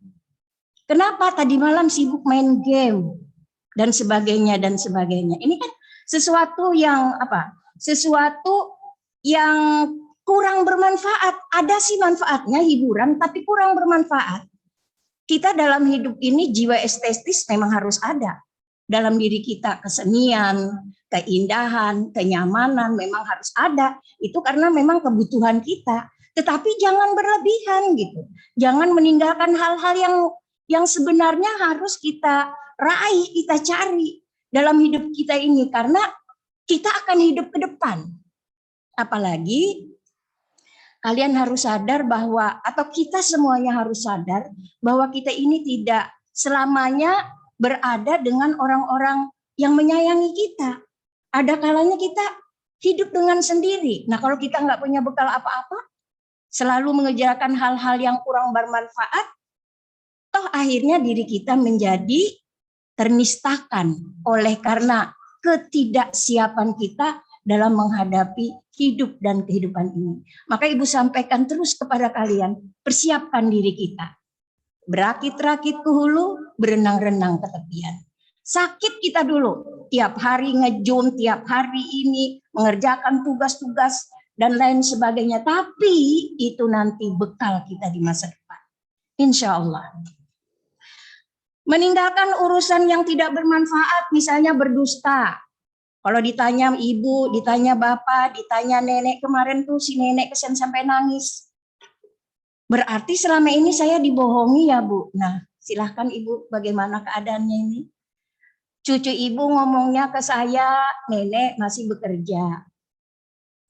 S2: Kenapa? Tadi malam sibuk main game. dan sebagainya dan sebagainya. Ini kan sesuatu yang apa? Sesuatu yang kurang bermanfaat. Ada sih manfaatnya hiburan, tapi kurang bermanfaat. Kita dalam hidup ini jiwa estetis memang harus ada. Dalam diri kita kesenian, keindahan, kenyamanan memang harus ada. Itu karena memang kebutuhan kita. Tetapi jangan berlebihan gitu. Jangan meninggalkan hal-hal yang sebenarnya harus kita raih, kita cari dalam hidup kita ini. Karena kita akan hidup ke depan. Apalagi kalian harus sadar bahwa, atau kita semuanya harus sadar bahwa kita ini tidak selamanya berada dengan orang-orang yang menyayangi kita. Ada kalanya kita hidup dengan sendiri. Nah, kalau kita nggak punya bekal apa-apa, selalu mengerjakan hal-hal yang kurang bermanfaat, toh akhirnya diri kita menjadi ternistakan oleh karena ketidaksiapan kita dalam menghadapi hidup dan kehidupan ini. Maka Ibu sampaikan terus kepada kalian, persiapkan diri kita. Berakit-rakit ke hulu, berenang-renang ke tepian. Sakit kita dulu, tiap hari ngejum, tiap hari ini mengerjakan tugas-tugas dan lain sebagainya. Tapi itu nanti bekal kita di masa depan. Insya Allah. Meninggalkan urusan yang tidak bermanfaat, misalnya berdusta. Kalau ditanya ibu, ditanya bapak, ditanya nenek, kemarin tuh si nenek kesian sampai nangis. Berarti selama ini saya dibohongi ya Bu. Nah, silahkan Ibu bagaimana keadaannya ini. Cucu Ibu ngomongnya ke saya, nenek masih bekerja.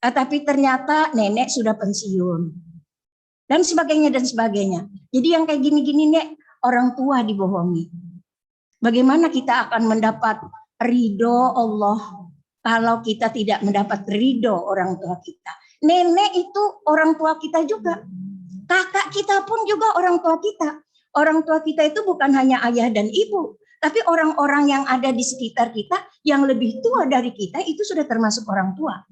S2: Tapi ternyata nenek sudah pensiun. Dan sebagainya dan sebagainya. Jadi yang kayak gini-gini nek, orang tua dibohongi. Bagaimana kita akan mendapat ridho Allah kalau kita tidak mendapat ridho orang tua kita? Nenek itu orang tua kita juga. Kakak kita pun juga orang tua kita. Orang tua kita itu bukan hanya ayah dan ibu, tapi orang-orang yang ada di sekitar kita yang lebih tua dari kita itu sudah termasuk orang tua.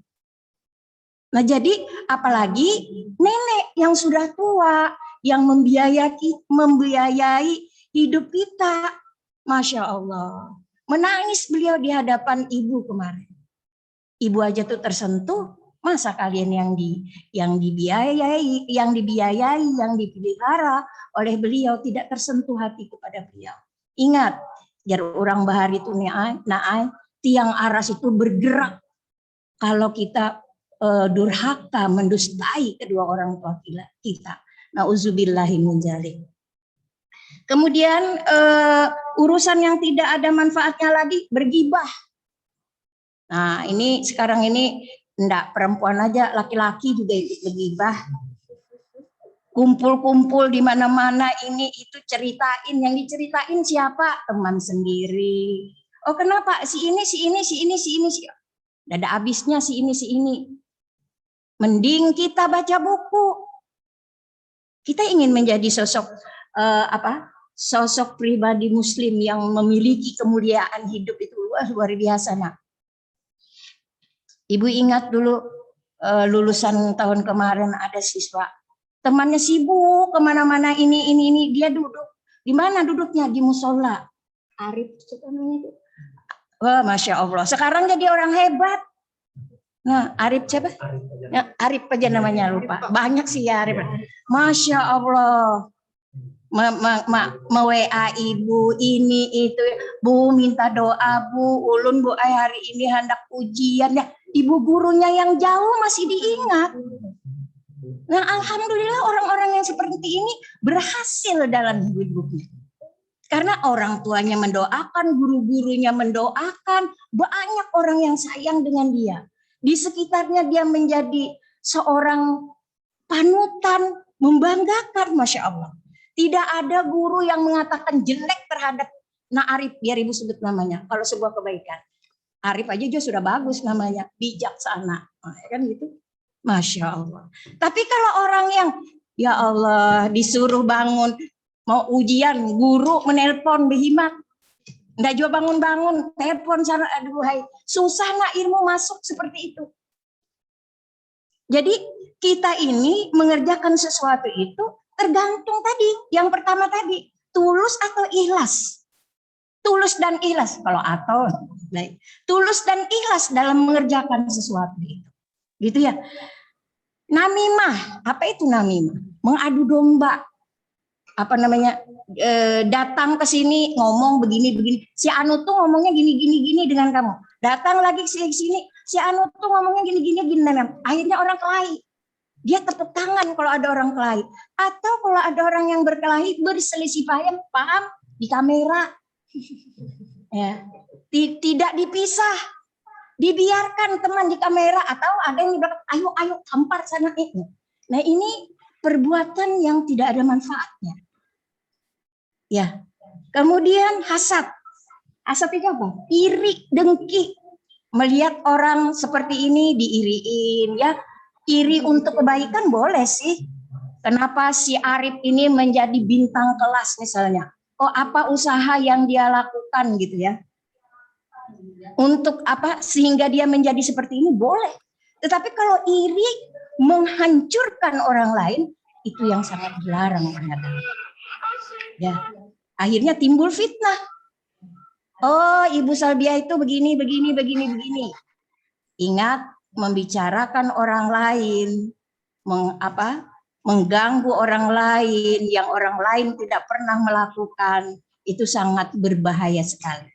S2: Nah, jadi apalagi nenek yang sudah tua yang membiayai hidup kita. Masya Allah. Menangis beliau di hadapan ibu kemarin. Ibu aja tuh tersentuh, masa kalian yang dibiayai, yang dipelihara oleh beliau tidak tersentuh hati kepada beliau. Ingat, jar orang bahar itu naai, tiang aras itu bergerak kalau kita durhaka mendustai kedua orang tua kita. Nauzubillahi min dzalik. Kemudian urusan yang tidak ada manfaatnya lagi, bergibah. Nah, ini sekarang ini enggak perempuan aja, laki-laki juga ikut bergibah. Kumpul-kumpul di mana-mana ini itu ceritain, yang diceritain siapa? Teman sendiri. Oh, kenapa? Si ini. Udah ada habisnya si ini. Mending kita baca buku. Kita ingin menjadi sosok sosok pribadi muslim yang memiliki kemuliaan hidup itu luar biasa. Nah, Ibu ingat dulu lulusan tahun kemarin ada siswa temannya sibuk kemana-mana ini dia duduk di mana duduknya di musola. Arif namanya. Wah, Masya Allah, sekarang jadi orang hebat. Nah, Arif siapa? Arif aja namanya, lupa. Banyak sih ya Arif. Masya Allah. WA ibu ini itu, Bu minta doa Bu, ulun Bu hari ini hendak ujian ya. Ibu gurunya yang jauh masih diingat. Nah, alhamdulillah orang-orang yang seperti ini berhasil dalam hidupnya. Karena orang tuanya mendoakan, guru-gurunya mendoakan, banyak orang yang sayang dengan dia. Di sekitarnya dia menjadi seorang panutan, membanggakan, Masya Allah. Tidak ada guru yang mengatakan jelek terhadap Arif, biar Ibu sebut namanya, kalau sebuah kebaikan. Arif aja juga sudah bagus namanya, bijaksana. Nah, kan gitu. Masya Allah. Tapi kalau orang yang, ya Allah, disuruh bangun, mau ujian, guru menelpon behimat. Enggak juga bangun-bangun, telepon sana, aduh hai. Susah nak ilmu masuk seperti itu. Jadi kita ini mengerjakan sesuatu itu tergantung tadi, yang pertama tadi, tulus atau ikhlas. tulus dan ikhlas. Kalau atau baik, tulus dan ikhlas dalam mengerjakan sesuatu itu. Gitu ya. Namimah, apa itu namimah? Mengadu domba. Apa namanya? Datang ke sini ngomong begini. Si Anu tuh ngomongnya gini dengan kamu. Datang lagi ke sini, si Anu tuh ngomongnya gini dengan kamu. Akhirnya orang kelahi. Dia tepuk tangan kalau ada orang kelahi. Atau kalau ada orang yang berkelahi, berselisih paham di kamera. Ya. Tidak dipisah. Dibiarkan teman di kamera. Atau ada yang di belakang, ayo tampar sana itu. Nah ini perbuatan yang tidak ada manfaatnya. Ya. Kemudian hasad. Hasad itu apa? Iri, dengki. Melihat orang seperti ini diiriin ya. Iri untuk kebaikan boleh sih. Kenapa si Arif ini menjadi bintang kelas misalnya? Oh apa usaha yang dia lakukan gitu ya? Untuk apa sehingga dia menjadi seperti ini boleh. Tetapi kalau iri menghancurkan orang lain itu yang sangat dilarang ternyata. Ya, akhirnya timbul fitnah. Oh Ibu Salbia itu begini. Ingat, membicarakan orang lain, mengganggu orang lain yang orang lain tidak pernah melakukan, itu sangat berbahaya sekali.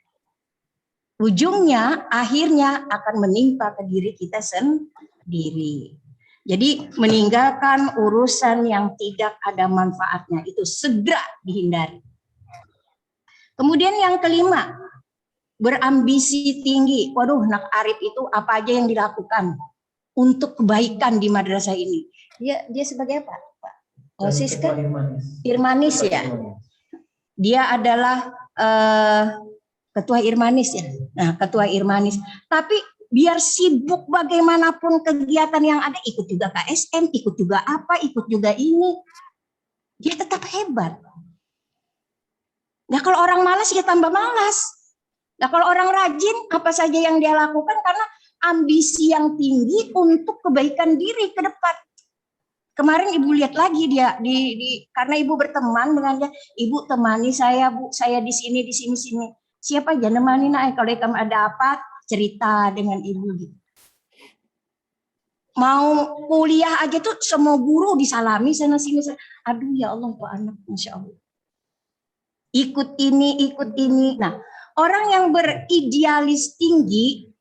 S2: Ujungnya akhirnya akan menimpa ke diri kita sendiri. Jadi meninggalkan urusan yang tidak ada manfaatnya itu segera dihindari. Kemudian yang kelima, berambisi tinggi. Waduh, nak Arif itu apa aja yang dilakukan untuk kebaikan di madrasah ini. Dia sebagai apa, Pak? OSIS kan? Irmanis ya. Dia adalah ketua Irmanis ya. Nah, ketua Irmanis. Tapi biar sibuk bagaimanapun kegiatan yang ada, ikut juga KSM, ikut juga apa, ikut juga ini. Dia tetap hebat. Nah, kalau orang malas ya tambah malas. Nah, kalau orang rajin, apa saja yang dia lakukan karena ambisi yang tinggi untuk kebaikan diri ke depan. Kemarin Ibu lihat lagi dia karena Ibu berteman dengan dia, Ibu temani saya, Bu, saya di sini. Siapa aja nemani naik kalau kamu ada apa cerita dengan Ibu gitu. Mau kuliah aja tuh semua guru disalami sana sini. Aduh ya Allah Pak anak, Masya Allah. Ikut ini. Nah, orang yang beridealis tinggi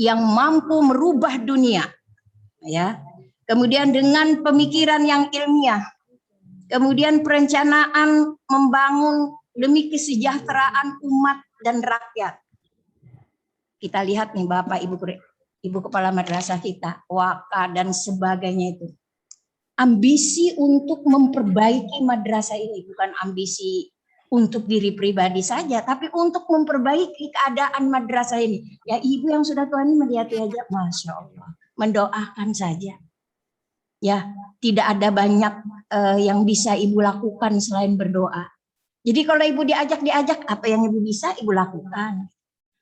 S2: yang mampu merubah dunia, ya. Kemudian dengan pemikiran yang ilmiah, kemudian perencanaan membangun demi kesejahteraan umat dan rakyat. Kita lihat nih Bapak Ibu Kepala Madrasah kita, Waka dan sebagainya itu. Ambisi untuk memperbaiki madrasah ini, bukan ambisi untuk diri pribadi saja, tapi untuk memperbaiki keadaan madrasah ini. Ya Ibu yang sudah tua ini melihat aja, Masya Allah, mendoakan saja. Ya, tidak ada banyak yang bisa Ibu lakukan selain berdoa. Jadi kalau Ibu diajak, apa yang Ibu bisa Ibu lakukan.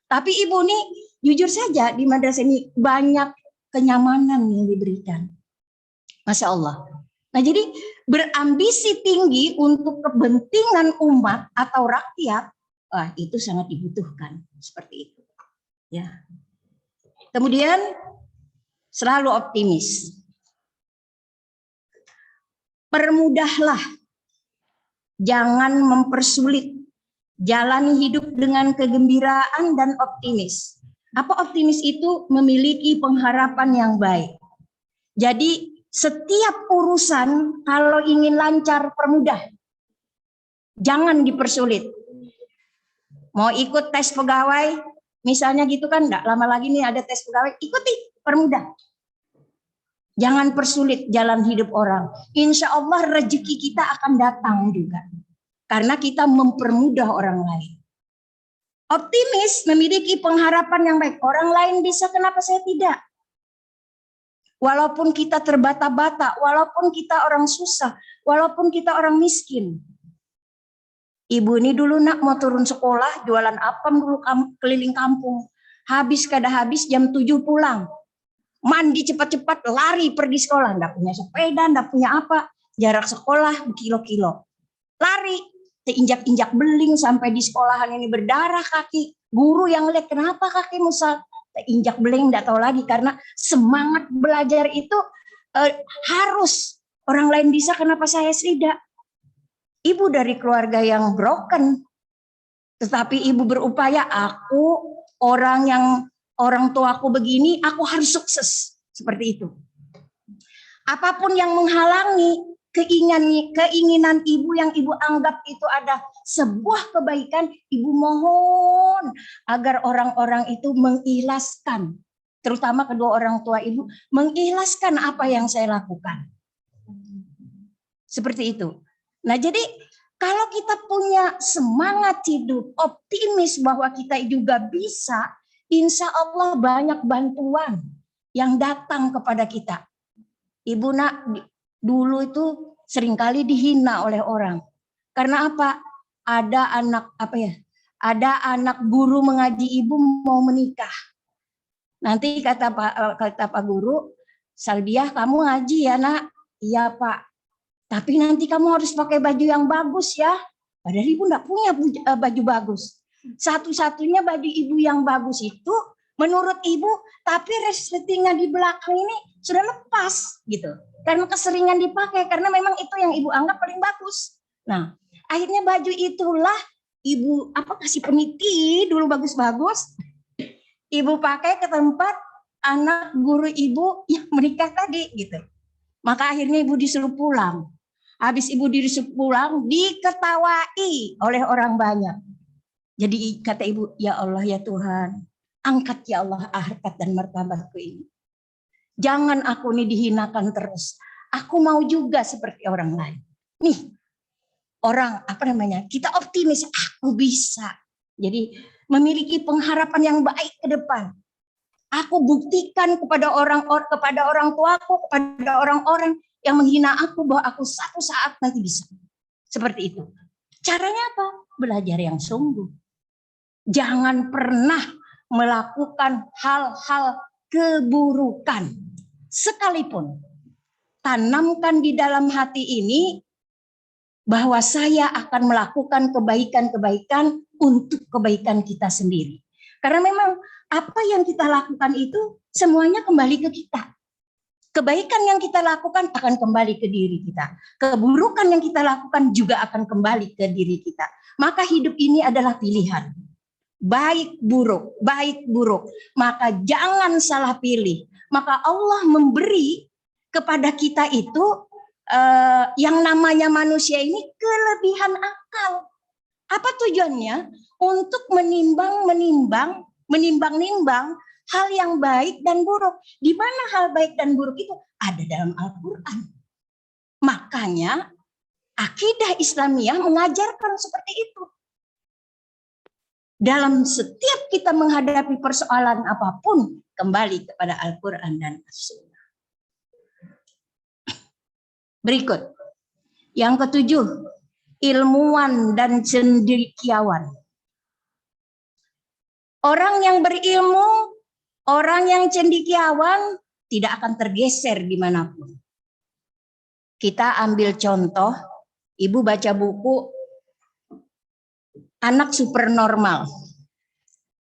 S2: Tapi Ibu nih, jujur saja di madrasah ini banyak kenyamanan yang diberikan. Masya Allah. Nah jadi berambisi tinggi untuk kepentingan umat atau rakyat, itu sangat dibutuhkan. Seperti itu. Ya. Kemudian selalu optimis. Permudahlah, jangan mempersulit, jalani hidup dengan kegembiraan dan optimis. Apa optimis itu? Memiliki pengharapan yang baik. Jadi setiap urusan kalau ingin lancar permudah, jangan dipersulit. Mau ikut tes pegawai, misalnya gitu kan, enggak lama lagi nih ada tes pegawai, ikuti, permudah. Jangan persulit jalan hidup orang. Insya Allah rezeki kita akan datang juga. Karena kita mempermudah orang lain. Optimis memiliki pengharapan yang baik. Orang lain bisa, kenapa saya tidak? Walaupun kita terbata-bata, walaupun kita orang susah, walaupun kita orang miskin. Ibu ini dulu nak mau turun sekolah, jualan apem dulu keliling kampung. Habis kada habis jam 7 pulang. Mandi cepat-cepat, lari pergi sekolah. Nggak punya sepeda, nggak punya apa. Jarak sekolah berkilo-kilo. Lari, Injak-injak beling sampai di sekolahan ini berdarah kaki. Guru yang lihat, kenapa kaki Musa? Injak beling, enggak tahu lagi, karena semangat belajar itu harus orang lain bisa, kenapa saya tidak? Ibu dari keluarga yang broken, tetapi ibu berupaya, aku orang tuaku begini, aku harus sukses. Seperti itu. Apapun yang menghalangi keinginan ibu yang ibu anggap itu ada sebuah kebaikan, ibu mohon agar orang-orang itu mengikhlaskan, terutama kedua orang tua ibu, mengikhlaskan apa yang saya lakukan. Seperti itu. Nah, jadi kalau kita punya semangat hidup, optimis bahwa kita juga bisa, insya Allah banyak bantuan yang datang kepada kita. Ibu nak, dulu itu seringkali dihina oleh orang. Karena apa? Ada anak guru mengaji ibu mau menikah. Nanti kata Pak Guru, Salbiah kamu ngaji ya nak? Iya Pak. Tapi nanti kamu harus pakai baju yang bagus ya. Padahal ibu enggak punya baju bagus. Satu-satunya baju ibu yang bagus itu menurut ibu, tapi resletingnya di belakang ini sudah lepas gitu. Karena keseringan dipakai, karena memang itu yang ibu anggap paling bagus. Nah, akhirnya baju itulah ibu kasih peniti dulu bagus-bagus. Ibu pakai ke tempat anak guru ibu yang menikah tadi gitu. Maka akhirnya ibu disuruh pulang. Habis ibu disuruh pulang, diketawai oleh orang banyak. Jadi kata ibu, ya Allah ya Tuhan, angkat ya Allah harkat dan martabatku ini. Jangan aku ini dihinakan terus. Aku mau juga seperti orang lain. Nih, orang kita optimis, aku bisa. Jadi memiliki pengharapan yang baik ke depan. Aku buktikan kepada orang tuaku, kepada orang-orang yang menghina aku bahwa aku satu saat nanti bisa. Seperti itu. Caranya apa? Belajar yang sungguh. Jangan pernah melakukan hal-hal keburukan. Sekalipun tanamkan di dalam hati ini bahwa saya akan melakukan kebaikan-kebaikan untuk kebaikan kita sendiri. Karena memang apa yang kita lakukan itu semuanya kembali ke kita. Kebaikan yang kita lakukan akan kembali ke diri kita. Keburukan yang kita lakukan juga akan kembali ke diri kita. Maka hidup ini adalah pilihan. Baik buruk. Maka jangan salah pilih. Maka Allah memberi kepada kita itu yang namanya manusia ini kelebihan akal. Apa tujuannya? Untuk menimbang-nimbang hal yang baik dan buruk. Di mana hal baik dan buruk itu ada dalam Al-Quran. Makanya akidah Islamiyah mengajarkan seperti itu. Dalam setiap kita menghadapi persoalan apapun, kembali kepada Al-Quran dan As-Sunnah. Berikut. Yang ketujuh, ilmuwan dan cendekiawan. Orang yang berilmu, orang yang cendekiawan tidak akan tergeser dimanapun. Kita ambil contoh, ibu baca buku Anak Supernormal,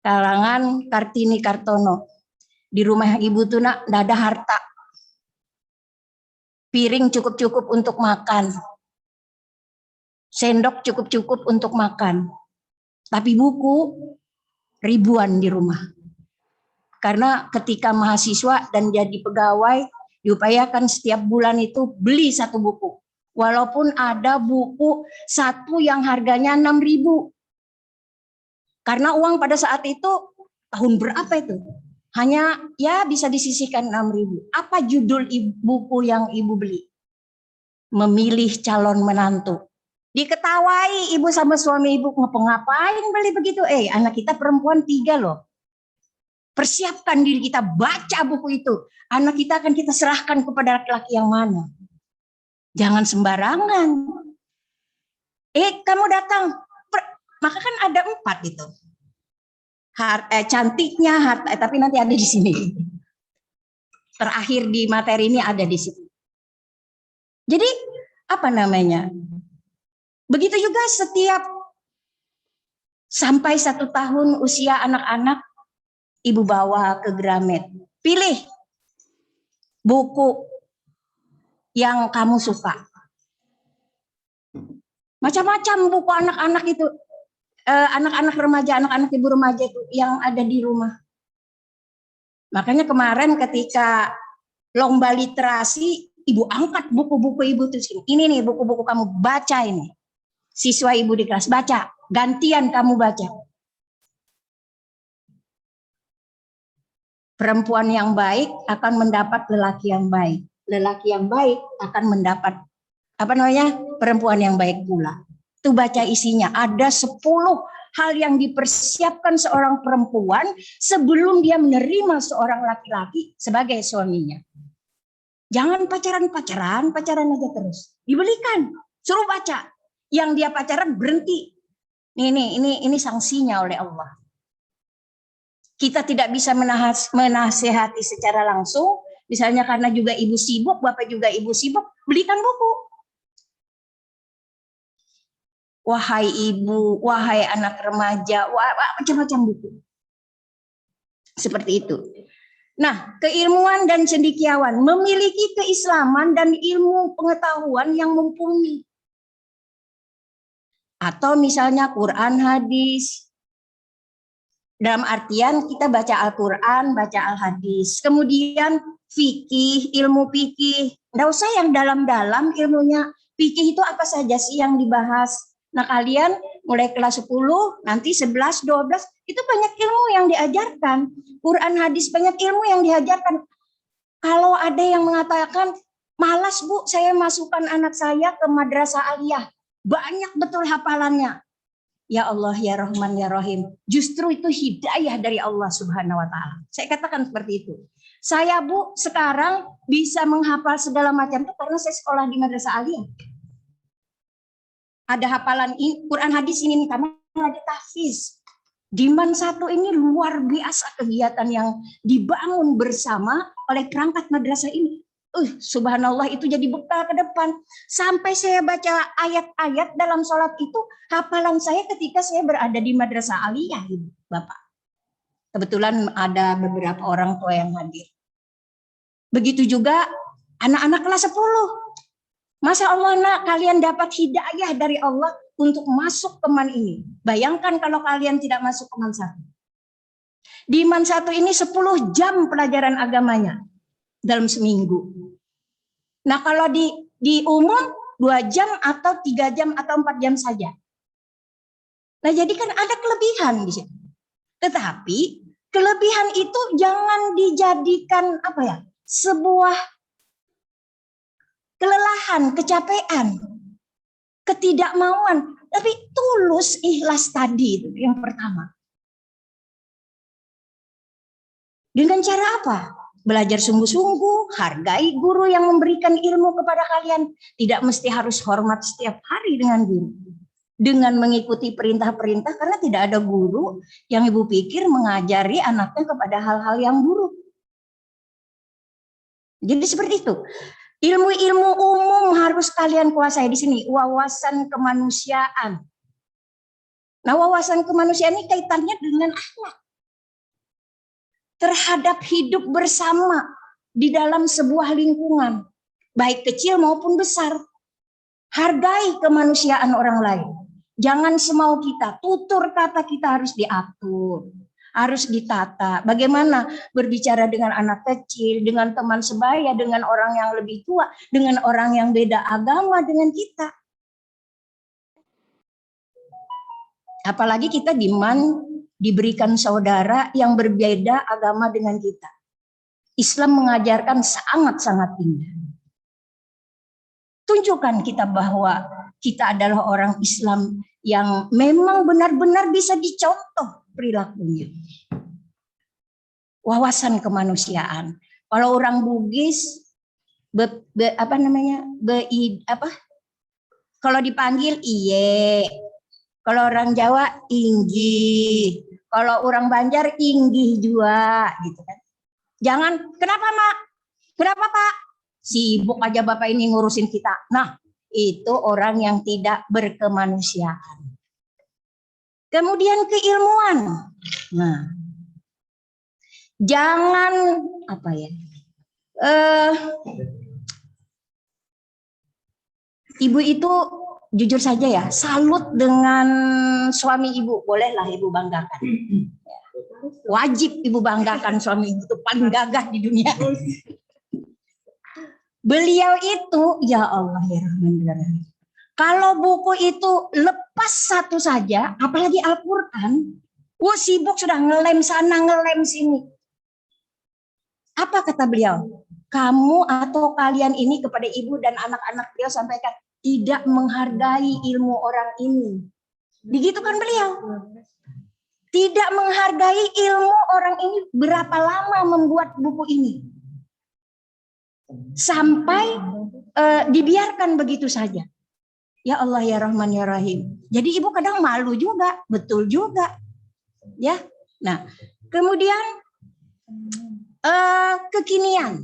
S2: karangan Kartini Kartono. Di rumah ibu tuh nak, nggak ada harta. Piring cukup-cukup untuk makan. Sendok cukup-cukup untuk makan. Tapi buku ribuan di rumah. Karena ketika mahasiswa dan jadi pegawai, diupayakan setiap bulan itu beli satu buku. Walaupun ada buku satu yang harganya 6.000. Karena uang pada saat itu, tahun berapa itu? Hanya ya bisa disisihkan 6.000. Apa judul buku yang ibu beli? Memilih calon menantu. Diketawai ibu sama suami ibu, ngapain beli begitu? Anak kita perempuan 3 loh. Persiapkan diri kita, baca buku itu. Anak kita akan kita serahkan kepada laki-laki yang mana. Jangan sembarangan. Kamu datang. Maka kan ada 4 itu. Cantiknya, harta, tapi nanti ada di sini. Terakhir di materi ini ada di sini. Jadi apa namanya? Begitu juga setiap sampai 1 tahun usia anak-anak, ibu bawa ke Gramet. Pilih buku yang kamu suka. Macam-macam buku anak-anak itu, anak-anak remaja, anak-anak ibu remaja itu yang ada di rumah. Makanya kemarin ketika lomba literasi, ibu angkat buku-buku ibu tuh sini. Ini nih buku-buku kamu baca ini. Siswa ibu di kelas baca, gantian kamu baca. Perempuan yang baik akan mendapat lelaki yang baik. Lelaki yang baik akan mendapat perempuan yang baik pula. Itu baca isinya. Ada 10 hal yang dipersiapkan seorang perempuan sebelum dia menerima seorang laki-laki sebagai suaminya. Jangan pacaran aja terus. Dibelikan, suruh baca. Yang dia pacaran berhenti. Ini sanksinya oleh Allah. Kita tidak bisa menasehati secara langsung. Misalnya karena juga ibu sibuk, bapak juga ibu sibuk, belikan buku. Wahai ibu, wahai anak remaja, macam-macam buku. Seperti itu. Nah, keilmuan dan cendekiawan memiliki keislaman dan ilmu pengetahuan yang mumpuni. Atau misalnya Quran, hadis. Dalam artian kita baca Al-Quran, baca Al-Hadis. Kemudian fikih, ilmu fikih. Nggak usah yang dalam-dalam ilmunya. Fikih itu apa saja sih yang dibahas? Nah kalian mulai kelas 10, nanti 11, 12, itu banyak ilmu yang diajarkan. Quran, hadis, banyak ilmu yang diajarkan. Kalau ada yang mengatakan, malas Bu, saya masukkan anak saya ke madrasah aliyah. Banyak betul hafalannya. Ya Allah, ya Rahman, ya Rahim. Justru itu hidayah dari Allah Subhanahu wa Ta'ala. Saya katakan seperti itu. Saya Bu, sekarang bisa menghafal segala macam itu karena saya sekolah di madrasah aliyah. Ada hafalan Quran hadis ini karena ada tahfiz. Diman 1 ini luar biasa kegiatan yang dibangun bersama oleh perangkat madrasah ini. Subhanallah itu jadi bekal ke depan. Sampai saya baca ayat-ayat dalam sholat itu hafalan saya ketika saya berada di madrasah aliyah, Ibu, Bapak. Kebetulan ada beberapa orang tua yang hadir. Begitu juga anak-anak kelas 10. Masya Allah nak, kalian dapat hidayah dari Allah untuk masuk ke MAN ini. Bayangkan kalau kalian tidak masuk ke MAN 1. Di MAN 1 ini 10 jam pelajaran agamanya dalam seminggu. Nah kalau di umum 2 jam atau 3 jam atau 4 jam saja. Nah jadi kan ada kelebihan di situ. Tetapi kelebihan itu jangan dijadikan sebuah kelelahan, kecapean, ketidakmauan, tapi tulus ikhlas tadi itu yang pertama. Dengan cara apa? Belajar sungguh-sungguh, hargai guru yang memberikan ilmu kepada kalian. Tidak mesti harus hormat setiap hari dengan guru. Dengan mengikuti perintah-perintah, karena tidak ada guru yang ibu pikir mengajari anaknya kepada hal-hal yang buruk. Jadi seperti itu. Ilmu-ilmu umum harus kalian kuasai di sini. Wawasan kemanusiaan. Nah, wawasan kemanusiaan ini kaitannya dengan akhlak. Terhadap hidup bersama di dalam sebuah lingkungan. Baik kecil maupun besar. Hargai kemanusiaan orang lain. Jangan semau kita. Tutur kata kita harus diatur. Harus ditata. Bagaimana berbicara dengan anak kecil, dengan teman sebaya, dengan orang yang lebih tua, dengan orang yang beda agama dengan kita. Apalagi kita diberikan saudara yang berbeda agama dengan kita. Islam mengajarkan sangat-sangat indah. Tunjukkan kita bahwa kita adalah orang Islam yang memang benar-benar bisa dicontoh perilakunya. Wawasan kemanusiaan. Kalau orang Bugis kalau dipanggil iye. Kalau orang Jawa inggi. Kalau orang Banjar inggih juga gitu kan. Jangan, kenapa Mak? Kenapa Pak? Sibuk aja Bapak ini ngurusin kita. Nah, itu orang yang tidak berkemanusiaan. Kemudian keilmuan. Nah, jangan apa ya? Ibu itu jujur saja ya, salut dengan suami ibu. Bolehlah ibu banggakan. Wajib ibu banggakan suami ibu itu paling gagah di dunia. Beliau itu, ya Allah ya Rahman ya Rahim. Kalau buku itu lepas satu saja, apalagi Al-Quran, sibuk sudah ngelem sana, ngelem sini. Apa kata beliau? Kamu atau kalian ini kepada ibu dan anak-anak beliau sampaikan, tidak menghargai ilmu orang ini. Begitu kan beliau? Tidak menghargai ilmu orang ini. Berapa lama membuat buku ini? Sampai dibiarkan begitu saja. Ya Allah ya Rahman ya Rahim. Jadi ibu kadang malu juga, betul juga. Ya. Nah, kemudian kekinian.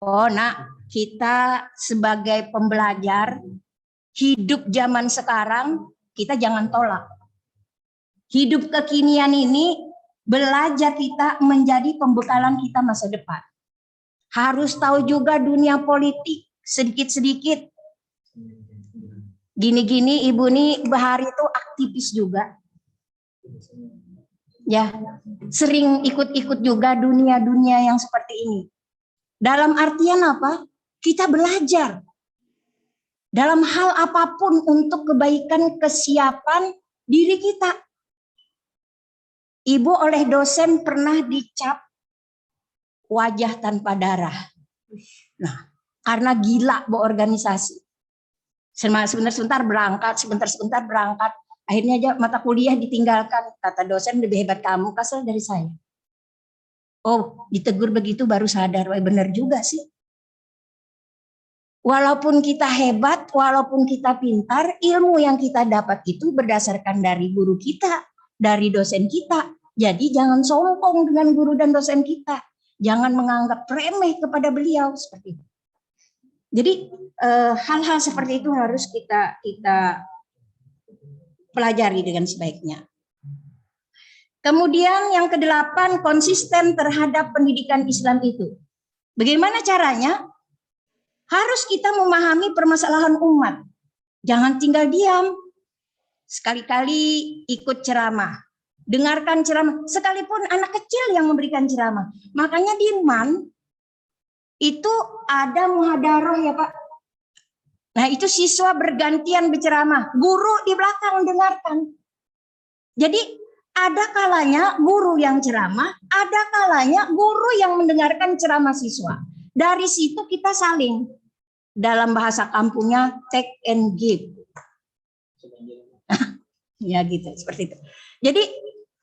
S2: Oh, nak, kita sebagai pembelajar hidup zaman sekarang, kita jangan tolak. Hidup kekinian ini belajar kita menjadi pembekalan kita masa depan. Harus tahu juga dunia politik sedikit-sedikit. Gini-gini ibu nih Bahari itu aktivis juga. Ya, sering ikut-ikut juga dunia-dunia yang seperti ini. Dalam artian apa? Kita belajar. Dalam hal apapun untuk kebaikan kesiapan diri kita. Ibu oleh dosen pernah dicap wajah tanpa darah. Nah, karena gila berorganisasi. Sebentar-sebentar berangkat, sebentar-sebentar berangkat. Akhirnya aja mata kuliah ditinggalkan. Kata dosen, lebih hebat kamu, kasih dari saya. Oh, ditegur begitu baru sadar, wah benar juga sih. Walaupun kita hebat, walaupun kita pintar, ilmu yang kita dapat itu berdasarkan dari guru kita, dari dosen kita. Jadi jangan sombong dengan guru dan dosen kita. Jangan menganggap remeh kepada beliau seperti itu. Jadi hal-hal seperti itu harus kita pelajari dengan sebaiknya. Kemudian yang ke-8, konsisten terhadap pendidikan Islam itu. Bagaimana caranya? Harus kita memahami permasalahan umat. Jangan tinggal diam. Sekali-kali ikut ceramah. Dengarkan ceramah. Sekalipun anak kecil yang memberikan ceramah. Makanya di MAN itu ada muhadaroh ya Pak. Nah itu siswa bergantian berceramah. Guru di belakang dengarkan. Jadi ada kalanya guru yang ceramah, ada kalanya guru yang mendengarkan ceramah siswa. Dari situ kita saling, dalam bahasa kampungnya take and give. Ya gitu, seperti itu. Jadi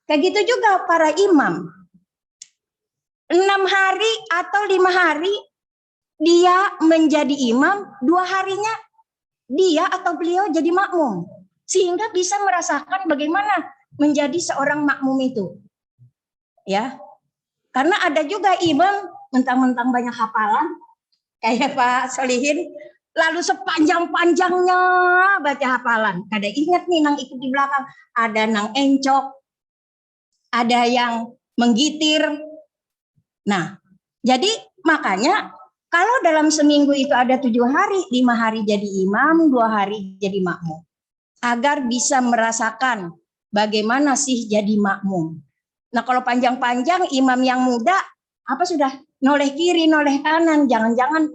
S2: kayak gitu juga para imam. 6 hari atau 5 hari dia menjadi imam, 2 harinya dia atau beliau jadi makmum. Sehingga bisa merasakan bagaimana menjadi seorang makmum itu. Ya. Karena ada juga imam mentang-mentang banyak hafalan kayak Pak Solihin lalu sepanjang-panjangnya baca hafalan. Kada ingat nih nang ikut di belakang, ada nang encok, ada yang menggitir. Nah, jadi makanya kalau dalam seminggu itu ada 7 hari, 5 hari jadi imam, 2 hari jadi makmum. Agar bisa merasakan bagaimana sih jadi makmum. Nah kalau panjang-panjang imam yang muda apa sudah noleh kiri noleh kanan, jangan-jangan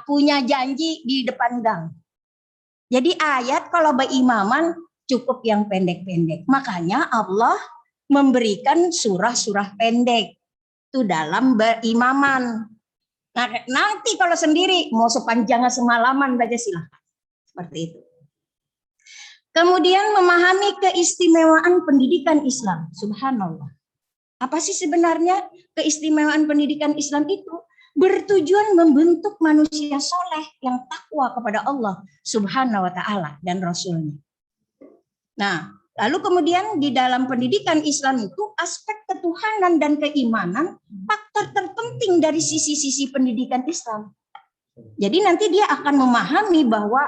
S2: punya janji di depan gang. Jadi ayat kalau berimaman cukup yang pendek-pendek. Makanya Allah memberikan surah-surah pendek itu dalam berimaman. Nah nanti kalau sendiri mau sepanjangnya semalaman baca silahkan. Seperti itu. Kemudian memahami keistimewaan pendidikan Islam. Subhanallah. Apa sih sebenarnya keistimewaan pendidikan Islam itu? Bertujuan membentuk manusia soleh yang takwa kepada Allah Subhanahu wa ta'ala dan Rasulnya. Nah, lalu kemudian di dalam pendidikan Islam itu aspek ketuhanan dan keimanan faktor terpenting dari sisi-sisi pendidikan Islam. Jadi nanti dia akan memahami bahwa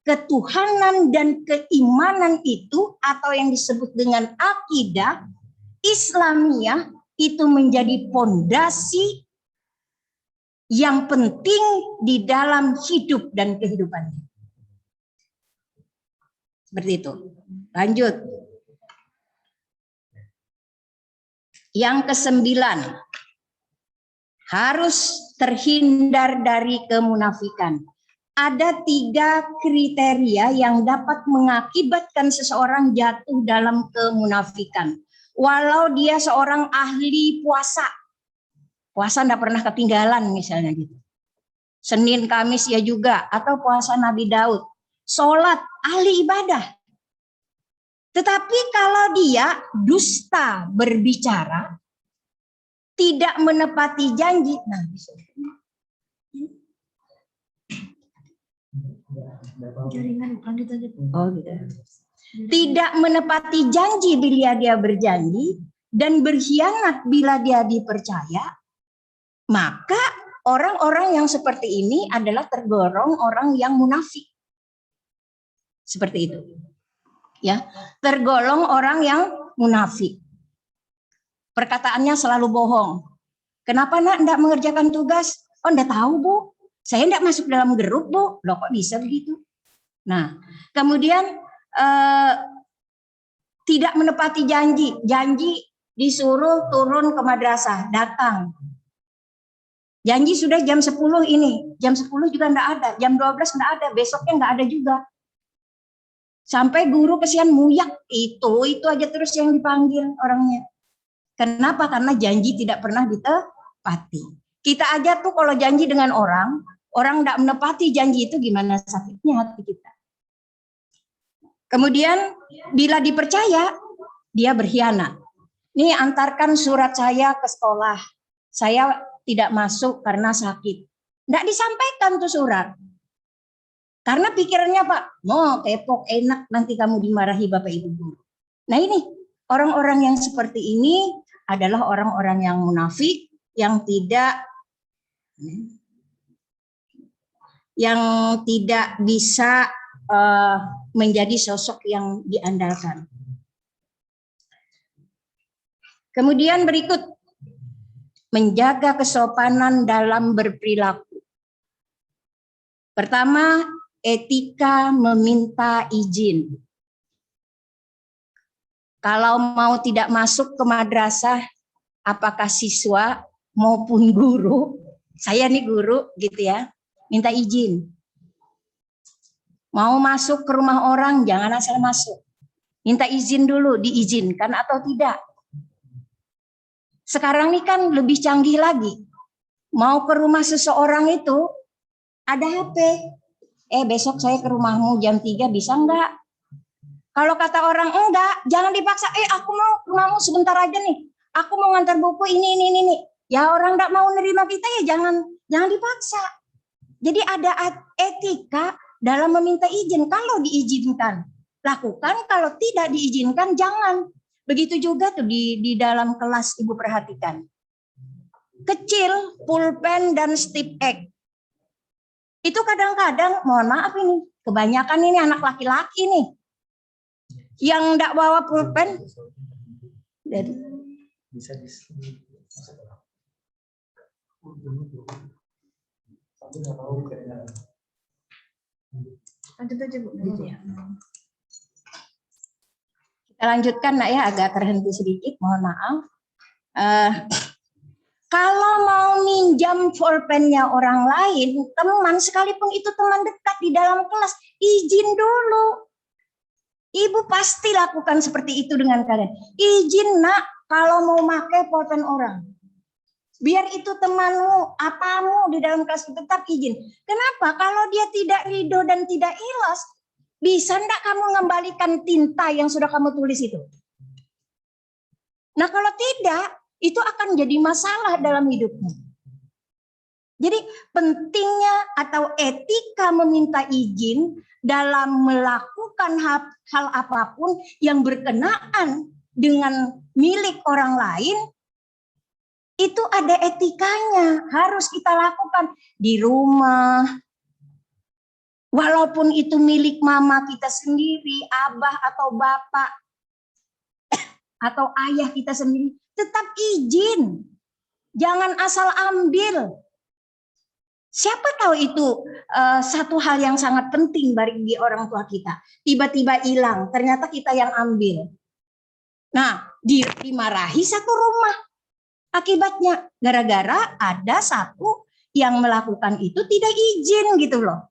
S2: ketuhanan dan keimanan itu atau yang disebut dengan akidah Islamiyah itu menjadi pondasi yang penting di dalam hidup dan kehidupannya. Seperti itu. Lanjut. Yang ke-9, harus terhindar dari kemunafikan. Ada 3 kriteria yang dapat mengakibatkan seseorang jatuh dalam kemunafikan. Walau dia seorang ahli puasa. Puasa enggak pernah ketinggalan misalnya gitu. Senin, Kamis ya juga. Atau puasa Nabi Daud. Sholat, ahli ibadah. Tetapi kalau dia dusta berbicara, tidak menepati janji. Nah, bisa. Oh, gitu. Tidak menepati janji bila dia berjanji dan berkhianat bila dia dipercaya, maka orang-orang yang seperti ini adalah tergolong orang yang munafik. Seperti itu. Ya, tergolong orang yang munafik. Perkataannya selalu bohong. Kenapa nak enggak mengerjakan tugas? Oh, enggak tahu, Bu. Saya enggak masuk dalam grup, Bu. Loh, kok bisa begitu? Nah, kemudian tidak menepati janji. Janji disuruh turun ke madrasah, datang. Janji sudah jam 10 ini. Jam 10 juga enggak ada. Jam 12 enggak ada. Besoknya enggak ada juga. Sampai guru kesian muyak. Itu aja terus yang dipanggil orangnya. Kenapa? Karena janji tidak pernah ditepati. Kita aja tuh kalau janji dengan orang enggak menepati janji itu gimana sakitnya hati kita. Kemudian bila dipercaya, dia berkhianat. Nih, antarkan surat saya ke sekolah. Saya tidak masuk karena sakit. Enggak disampaikan tuh surat. Karena pikirannya Pak, kepok enak nanti kamu dimarahi Bapak Ibu guru. Nah ini, orang-orang yang seperti ini adalah orang-orang yang munafik, yang tidak bisa menjadi sosok yang diandalkan. Kemudian berikut, menjaga kesopanan dalam berperilaku. Pertama, etika meminta izin. Kalau mau tidak masuk ke madrasah, apakah siswa maupun guru, saya nih guru gitu ya, minta izin. Mau masuk ke rumah orang, jangan asal masuk. Minta izin dulu, diizinkan atau tidak. Sekarang ini kan lebih canggih lagi. Mau ke rumah seseorang itu, ada HP. Besok saya ke rumahmu jam 3 bisa enggak? Kalau kata orang enggak, jangan dipaksa. Aku mau ke rumahmu sebentar aja nih. Aku mau ngantar buku ini. Ya orang enggak mau nerima kita ya jangan dipaksa. Jadi ada etika dalam meminta izin. Kalau diizinkan, lakukan. Kalau tidak diizinkan, jangan. Begitu juga tuh di dalam kelas Ibu perhatikan. Kecil, pulpen dan stip X. Itu kadang-kadang, mohon maaf ini, kebanyakan ini anak laki-laki nih. Yang enggak bawa pulpen. Jadi bisa lanjut aja Bu. Gitu ya. Kita lanjutkan nak ya, agak terhenti sedikit, mohon maaf. Kalau mau minjam pulpennya orang lain, teman sekalipun itu teman dekat di dalam kelas, izin dulu. Ibu pasti lakukan seperti itu dengan kalian. Izin nak kalau mau pakai pulpen orang. Biar itu temanmu, apamu di dalam kelas tetap izin. Kenapa? Kalau dia tidak ridho dan tidak ikhlas, bisa enggak kamu mengembalikan tinta yang sudah kamu tulis itu? Nah kalau tidak, itu akan jadi masalah dalam hidupmu. Jadi pentingnya atau etika meminta izin dalam melakukan hal apapun yang berkenaan dengan milik orang lain Itu ada etikanya, harus kita lakukan di rumah. Walaupun itu milik mama kita sendiri, abah atau bapak, atau ayah kita sendiri, tetap izin. Jangan asal ambil. Siapa tahu itu satu hal yang sangat penting bagi orang tua kita. Tiba-tiba hilang, ternyata kita yang ambil. Nah, dimarahi satu rumah. Akibatnya gara-gara ada satu yang melakukan itu tidak izin gitu loh.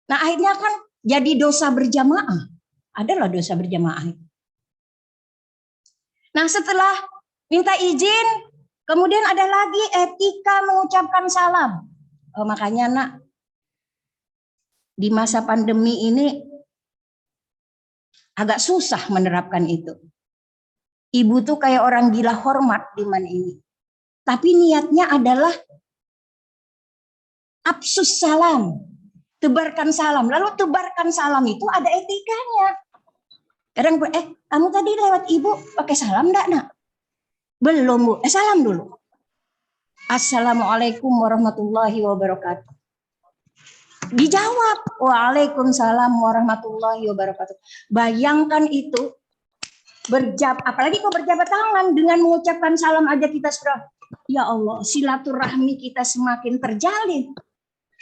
S2: Nah, akhirnya kan jadi dosa berjamaah. Adalah dosa berjamaah. Nah, setelah minta izin, kemudian ada lagi etika mengucapkan salam. Makanya nak, di masa pandemi ini agak susah menerapkan itu. Ibu tuh kayak orang gila hormat di mana ini. Tapi niatnya adalah absus salam, tebarkan salam. Lalu tebarkan salam itu ada etikanya. Kadang kamu tadi lewat ibu pakai salam enggak nak? Belum bu, salam dulu. Assalamualaikum warahmatullahi wabarakatuh. Dijawab, waalaikumsalam warahmatullahi wabarakatuh. Bayangkan itu, apalagi kau berjabat tangan dengan mengucapkan salam aja kita sudah, ya Allah, silaturahmi kita semakin terjalin.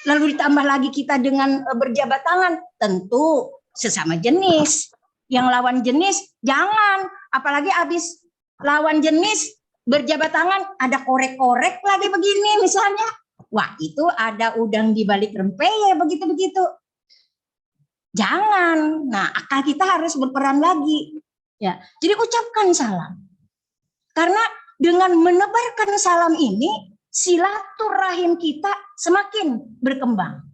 S2: Lalu ditambah lagi kita dengan berjabat tangan, tentu sesama jenis. Yang lawan jenis jangan, apalagi habis lawan jenis berjabat tangan ada korek-korek lagi begini misalnya. Wah, itu ada udang di balik rempeyek begitu-begitu. Jangan. Nah, akal kita harus berperan lagi. Ya, jadi ucapkan salam. Karena dengan menebarkan salam ini, silaturahim kita semakin berkembang.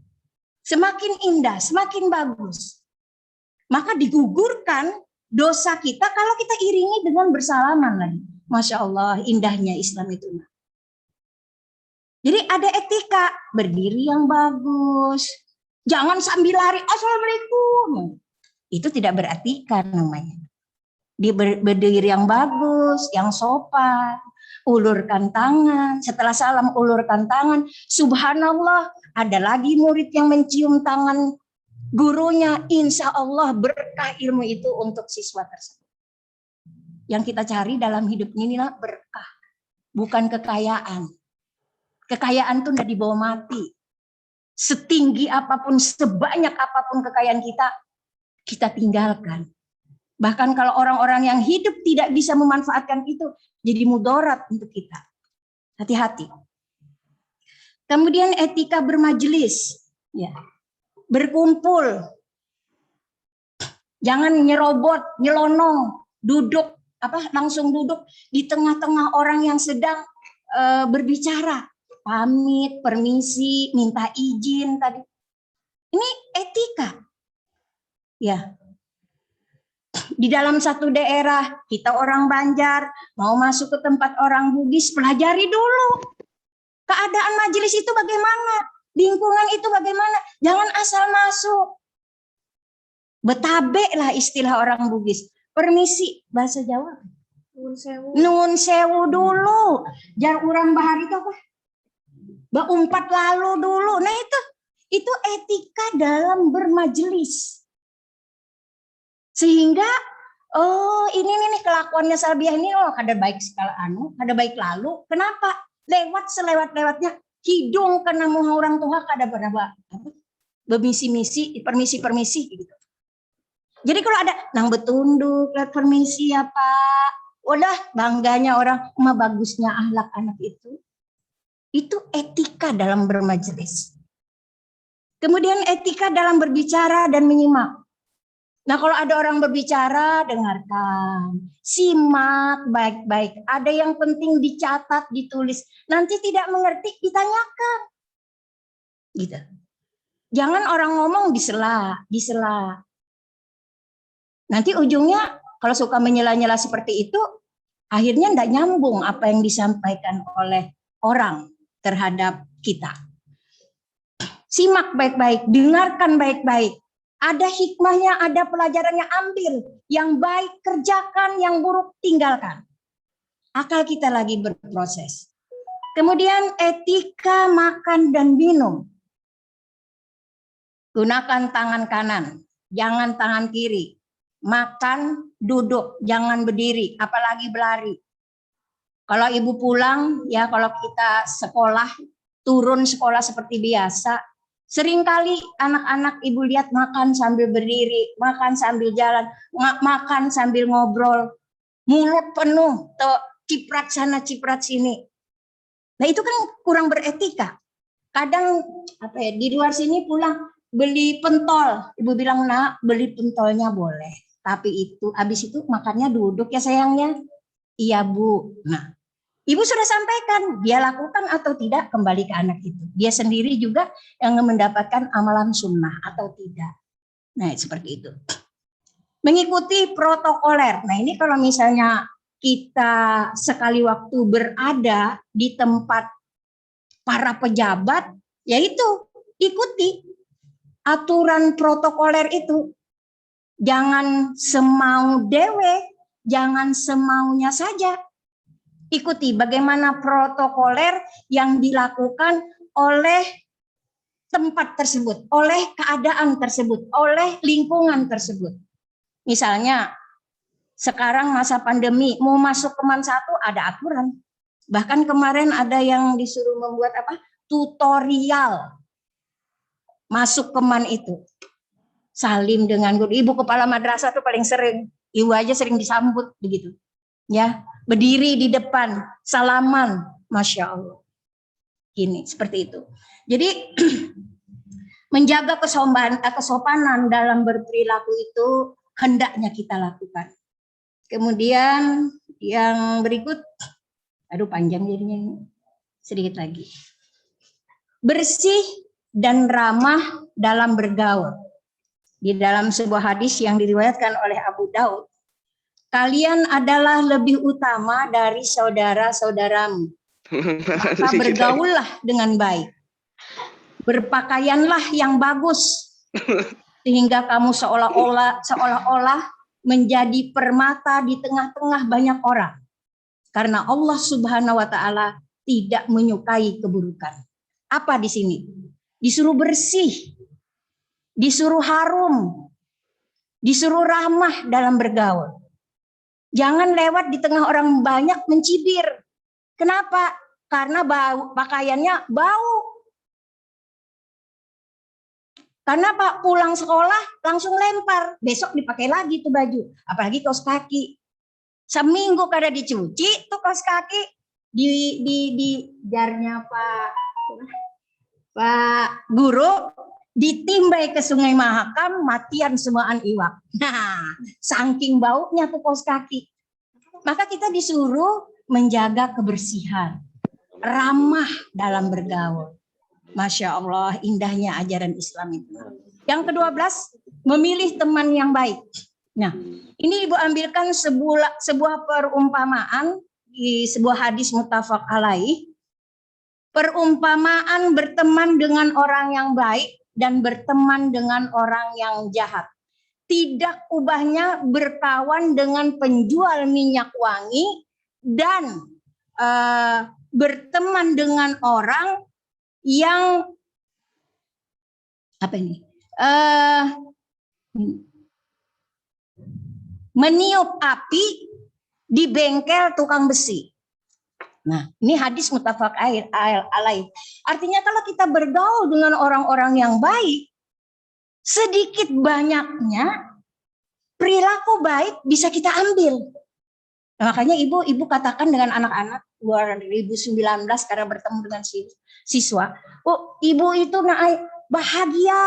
S2: Semakin indah, semakin bagus. Maka digugurkan dosa kita kalau kita iringi dengan bersalaman lagi. Masya Allah, indahnya Islam itu. Jadi ada etika, berdiri yang bagus. Jangan sambil lari, Assalamualaikum. Itu tidak beretika namanya. Dia berdiri yang bagus, yang sopan. Ulurkan tangan, setelah salam ulurkan tangan. Subhanallah, ada lagi murid yang mencium tangan gurunya. Insya Allah berkah ilmu itu untuk siswa tersebut. Yang kita cari dalam hidup ini adalah berkah, bukan kekayaan. Kekayaan itu tidak dibawa mati. Setinggi apapun, sebanyak apapun kekayaan kita tinggalkan. Bahkan kalau orang-orang yang hidup tidak bisa memanfaatkan itu, jadi mudarat untuk kita. Hati-hati. Kemudian etika bermajelis, ya, berkumpul. Jangan nyerobot, nyelonong, duduk, langsung duduk di tengah-tengah orang yang sedang berbicara. Pamit, permisi, minta izin tadi. Ini etika. Ya. Di dalam satu daerah, kita orang Banjar, mau masuk ke tempat orang Bugis, pelajari dulu. Keadaan majelis itu bagaimana? Lingkungan itu bagaimana? Jangan asal masuk. Betabe lah istilah orang Bugis. Permisi, bahasa Jawa. Nun sewu dulu. Jar urang bahari itu apa? Beumpat lalu dulu. Nah itu etika dalam bermajelis. Sehingga ini nih kelakuannya Salbiah ini kada baik sekali kada baik lalu. Kenapa? Lewat selewat-lewatnya hidung kena muha orang tua kada berapa bermisi-misi, permisi gitu. Jadi kalau ada nang betunduk, lihat permisi ya Pak. Udah bangganya orang, mah bagusnya akhlak anak itu. Itu etika dalam bermajelis. Kemudian etika dalam berbicara dan menyimak. Nah, kalau ada orang berbicara, dengarkan. Simak baik-baik. Ada yang penting dicatat, ditulis. Nanti tidak mengerti, ditanyakan. Gitu. Jangan orang ngomong disela. Nanti ujungnya kalau suka menyela-nyela seperti itu, akhirnya tidak nyambung apa yang disampaikan oleh orang terhadap kita. Simak baik-baik, dengarkan baik-baik. Ada hikmahnya, ada pelajarannya, ambil. Yang baik kerjakan, yang buruk tinggalkan. Akal kita lagi berproses. Kemudian etika makan dan minum. Gunakan tangan kanan, jangan tangan kiri. Makan, duduk, jangan berdiri, apalagi berlari. Kalau ibu pulang, ya kalau kita sekolah, turun sekolah seperti biasa, seringkali anak-anak ibu lihat makan sambil berdiri, makan sambil jalan, makan sambil ngobrol, mulut penuh, ciprat sana, ciprat sini. Nah itu kan kurang beretika. Kadang di luar sini pulang beli pentol, ibu bilang nak beli pentolnya boleh, tapi itu habis itu makannya duduk ya sayangnya. Iya bu. Nah ibu sudah sampaikan, dia lakukan atau tidak kembali ke anak itu. Dia sendiri juga yang mendapatkan amalan sunnah atau tidak. Nah seperti itu. Mengikuti protokoler. Nah ini kalau misalnya kita sekali waktu berada di tempat para pejabat, yaitu ikuti aturan protokoler itu. Jangan semau dewe, jangan semaunya saja. Ikuti bagaimana protokoler yang dilakukan oleh tempat tersebut, oleh keadaan tersebut, oleh lingkungan tersebut. Misalnya sekarang masa pandemi, mau masuk Keman 1 ada aturan. Bahkan kemarin ada yang disuruh membuat tutorial masuk Keman itu. Salim dengan guru. Ibu kepala madrasah tuh paling sering. Ibu aja sering disambut begitu. Ya, berdiri di depan, salaman, Masya Allah. Gini, seperti itu. Jadi menjaga kesopanan dalam berperilaku itu hendaknya kita lakukan. Kemudian yang berikut, aduh panjang jadinya ini, sedikit lagi. Bersih dan ramah dalam bergaul. Di dalam sebuah hadis yang diriwayatkan oleh Abu Daud, kalian adalah lebih utama dari saudara-saudaramu. Maka bergaullah dengan baik. Berpakaianlah yang bagus. Sehingga kamu seolah-olah menjadi permata di tengah-tengah banyak orang. Karena Allah Subhanahu wa taala tidak menyukai keburukan. Apa di sini? Disuruh bersih, disuruh harum, disuruh ramah dalam bergaul. Jangan lewat di tengah orang banyak mencibir. Kenapa? Karena pakaiannya bau. Karena Pak pulang sekolah langsung lempar, besok dipakai lagi tuh baju, apalagi kaos kaki. Seminggu kada dicuci tuh kaos kaki di jarnya Pak Guru, ditimbai ke Sungai Mahakam, matian semuaan iwak. Nah, saking baunya tuh kaos kaki. Maka kita disuruh menjaga kebersihan, ramah dalam bergaul. Masya Allah, indahnya ajaran Islam itu. Yang ke-12, memilih teman yang baik. Nah, ini Ibu ambilkan sebuah perumpamaan di sebuah hadis muttafaq alaih. Perumpamaan berteman dengan orang yang baik dan berteman dengan orang yang jahat. Tidak ubahnya berkawan dengan penjual minyak wangi dan berteman dengan orang yang meniup api di bengkel tukang besi. Nah, ini hadis muttafaq alaih. Artinya kalau kita bergaul dengan orang-orang yang baik, sedikit banyaknya perilaku baik bisa kita ambil. Nah, makanya ibu katakan dengan anak-anak 2019 karena bertemu dengan siswa, oh ibu itu bahagia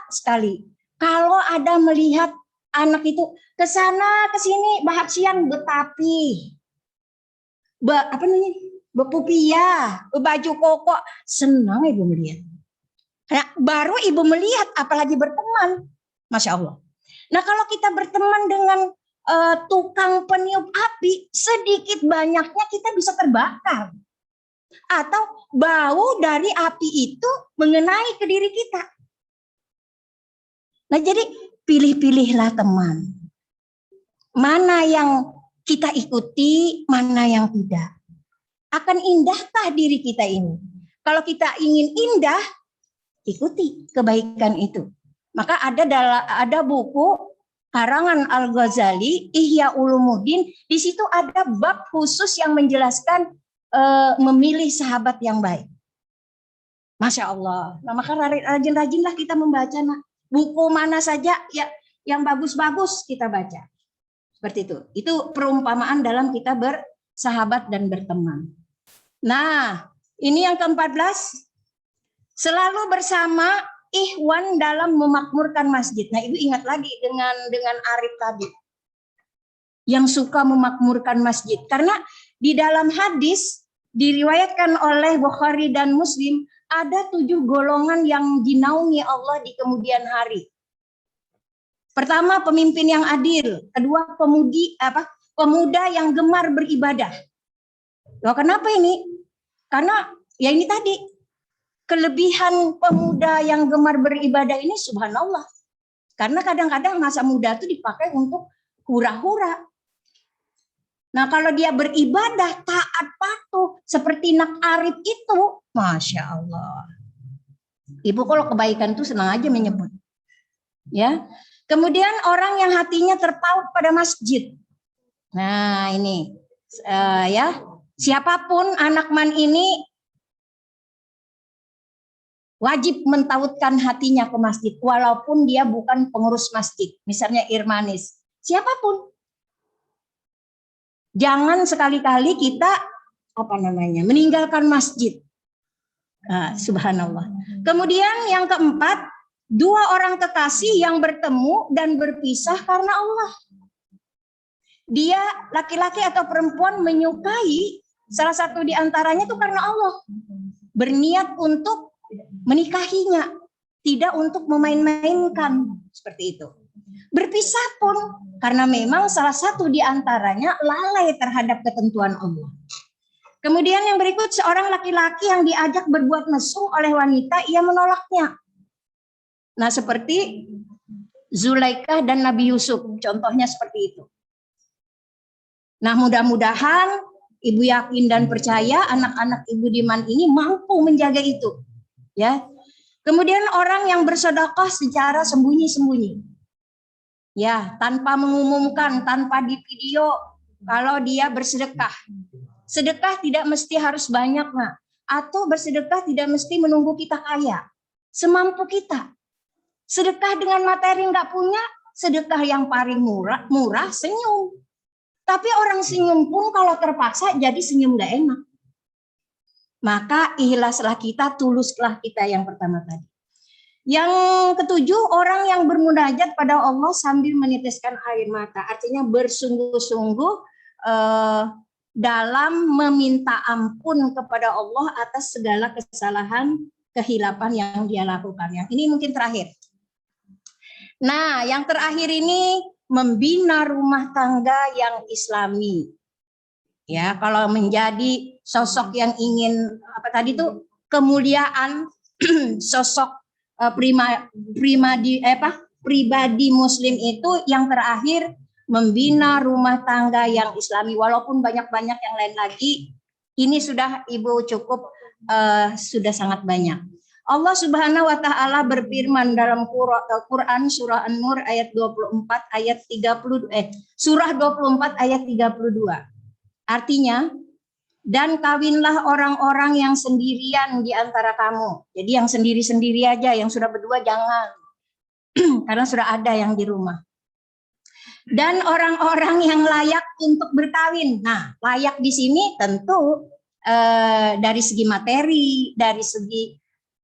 S2: sekali kalau ada melihat anak itu ke sana ke sini bahagian betapi bepupia, baju koko, senang ibu melihat. Nah, baru ibu melihat apalagi berteman, Masya Allah. Nah kalau kita berteman dengan tukang peniup api, sedikit banyaknya kita bisa terbakar. Atau bau dari api itu mengenai ke diri kita. Nah jadi pilih-pilihlah teman. Mana yang kita ikuti, mana yang tidak. Akan indahkah diri kita ini? Kalau kita ingin indah, ikuti kebaikan itu. Maka ada buku karangan Al-Ghazali, Ihya Ulumuddin, di situ ada bab khusus yang menjelaskan memilih sahabat yang baik. Masya Allah. Nah, maka rajin-rajinlah kita membaca. Nah, buku mana saja ya yang bagus-bagus kita baca. Seperti itu. Itu perumpamaan dalam kita bersahabat dan berteman. Nah, ini yang ke-14. Selalu bersama ikhwan dalam memakmurkan masjid. Nah, Ibu ingat lagi dengan Arif tadi. Yang suka memakmurkan masjid. Karena di dalam hadis diriwayatkan oleh Bukhari dan Muslim, ada 7 golongan yang dinaungi Allah di kemudian hari. Pertama, pemimpin yang adil. Kedua, pemuda yang gemar beribadah. Loh, kenapa ini? Karena ya ini tadi, kelebihan pemuda yang gemar beribadah ini subhanallah. Karena kadang-kadang masa muda itu dipakai untuk hura-hura. Nah, kalau dia beribadah, taat, patuh, seperti Nak Arif itu, Masya Allah. Ibu kalau kebaikan itu senang aja menyebut. Ya. Kemudian orang yang hatinya terpaut pada masjid. Nah, ini ya, siapapun anak man ini wajib mentautkan hatinya ke masjid, walaupun dia bukan pengurus masjid. Misalnya Irmanis, siapapun. Jangan sekali-kali kita meninggalkan masjid. Nah, subhanallah. Kemudian yang keempat, 2 orang kekasih yang bertemu dan berpisah karena Allah. Dia laki-laki atau perempuan menyukai salah satu di antaranya itu karena Allah. Berniat untuk menikahinya, tidak untuk memain-mainkan, seperti itu. Berpisah pun karena memang salah satu di antaranya lalai terhadap ketentuan Allah. Kemudian yang berikut, seorang laki-laki yang diajak berbuat mesum oleh wanita, ia menolaknya. Nah, seperti Zulaikha dan Nabi Yusuf, contohnya seperti itu. Nah, mudah-mudahan Ibu yakin dan percaya anak-anak Ibu Diman ini mampu menjaga itu. Ya. Kemudian orang yang bersedekah secara sembunyi-sembunyi. Ya, tanpa mengumumkan, tanpa di video kalau dia bersedekah. Sedekah tidak mesti harus banyak, Nak. Atau bersedekah tidak mesti menunggu kita kaya. Semampu kita. Sedekah dengan materi nggak punya, sedekah yang paling murah senyum. Tapi orang senyum pun kalau terpaksa jadi senyum nggak enak. Maka ikhlaslah kita, tuluslah kita yang pertama tadi. Yang ketujuh, orang yang bermunajat pada Allah sambil meneteskan air mata. Artinya bersungguh-sungguh dalam meminta ampun kepada Allah atas segala kesalahan, kehilapan yang dia lakukan. Yang ini mungkin terakhir. Nah, yang terakhir ini membina rumah tangga yang Islami. Ya, kalau menjadi sosok yang ingin kemuliaan, sosok pribadi Muslim itu yang terakhir membina rumah tangga yang Islami. Walaupun banyak-banyak yang lain lagi, ini sudah Ibu cukup sudah sangat banyak. Allah Subhanahu wa taala berfirman dalam Quran surah An-Nur ayat 24 ayat 30 surah 24 ayat 32. Artinya, dan kawinlah orang-orang yang sendirian di antara kamu. Jadi yang sendiri-sendiri aja, yang sudah berdua jangan. Karena sudah ada yang di rumah. Dan orang-orang yang layak untuk berkawin. Nah, layak di sini tentu dari segi materi, dari segi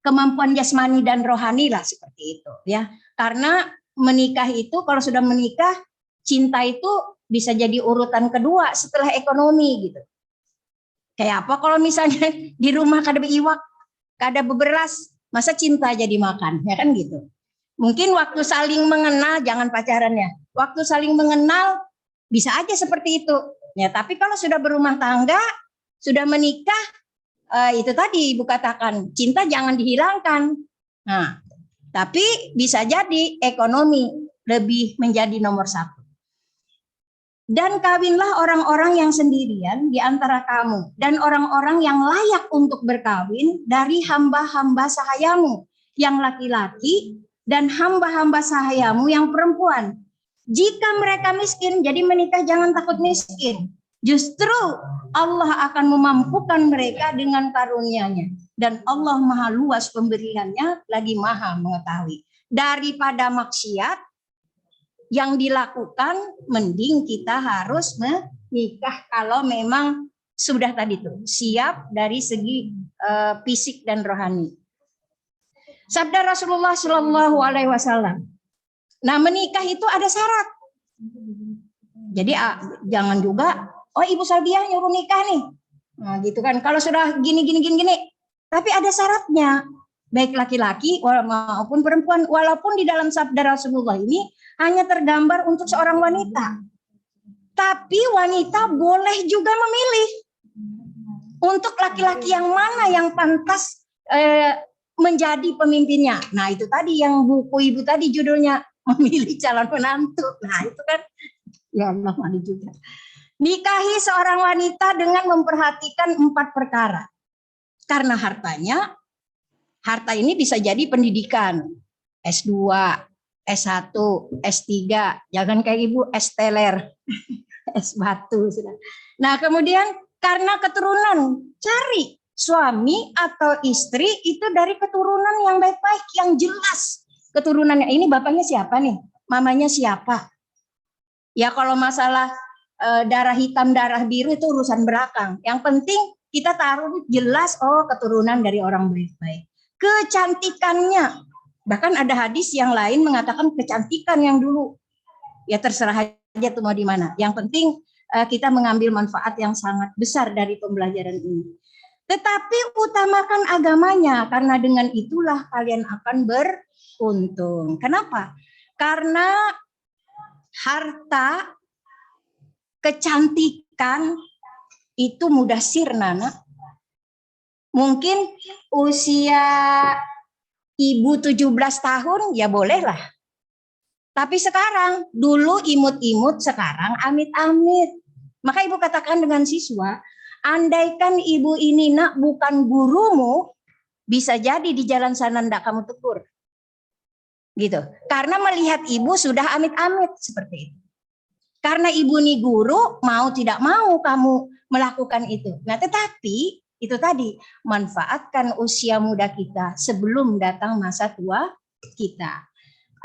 S2: kemampuan jasmani dan rohani lah, seperti itu ya. Karena menikah itu, kalau sudah menikah, cinta itu bisa jadi urutan kedua setelah ekonomi gitu. Kayak apa kalau misalnya di rumah kada beiwak, kada beberas, masa cinta jadi makan, ya kan gitu. Mungkin waktu saling mengenal, jangan pacaran ya. Waktu saling mengenal bisa aja seperti itu. Ya, tapi kalau sudah berumah tangga, sudah menikah, itu tadi Ibu katakan, cinta jangan dihilangkan. Nah, tapi bisa jadi ekonomi lebih menjadi nomor 1. Dan kawinlah orang-orang yang sendirian di antara kamu dan orang-orang yang layak untuk berkawin dari hamba-hamba sahayamu yang laki-laki dan hamba-hamba sahayamu yang perempuan. Jika mereka miskin, jadi menikah jangan takut miskin. Justru Allah akan memampukan mereka dengan karunia-Nya. Dan Allah maha luas pemberiannya, lagi maha mengetahui. Daripada maksiat yang dilakukan, mending kita harus menikah kalau memang sudah tadi tuh siap dari segi fisik dan rohani. Sabda Rasulullah Shallallahu Alaihi Wasallam. Nah, menikah itu ada syarat. Jadi jangan juga, oh Ibu Salbiah nyuruh nikah nih, nah gitu kan. Kalau sudah gini, tapi ada syaratnya. Baik laki-laki maupun perempuan, walaupun di dalam sabda Rasulullah ini hanya tergambar untuk seorang wanita. Tapi wanita boleh juga memilih untuk laki-laki yang mana yang pantas menjadi pemimpinnya. Nah itu tadi yang buku Ibu tadi judulnya, memilih calon menantu. Nah itu kan, ya Allah ada juga. Nikahi seorang wanita dengan memperhatikan 4 perkara. Karena harta ini bisa jadi pendidikan, S2, S1, S3, jangan kayak Ibu S teler, S batu. Nah kemudian karena keturunan, cari suami atau istri itu dari keturunan yang baik-baik, yang jelas. Keturunannya ini bapaknya siapa nih, mamanya siapa. Ya kalau masalah darah hitam, darah biru itu urusan belakang. Yang penting kita taruh jelas, oh keturunan dari orang baik-baik. Kecantikannya, bahkan ada hadis yang lain mengatakan kecantikan yang dulu. Ya terserah aja tuh mau di mana. Yang penting kita mengambil manfaat yang sangat besar dari pembelajaran ini. Tetapi utamakan agamanya, karena dengan itulah kalian akan beruntung. Kenapa? Karena harta, kecantikan itu mudah sirna, nak. Mungkin usia Ibu 17 tahun, ya bolehlah. Tapi sekarang, dulu imut-imut, sekarang amit-amit. Maka Ibu katakan dengan siswa, andaikan Ibu ini nak bukan gurumu, bisa jadi di jalan sana ndak kamu tegur. Gitu. Karena melihat Ibu sudah amit-amit seperti itu. Karena Ibu ini guru, mau tidak mau kamu melakukan itu. Nah tetapi, itu tadi, manfaatkan usia muda kita sebelum datang masa tua kita.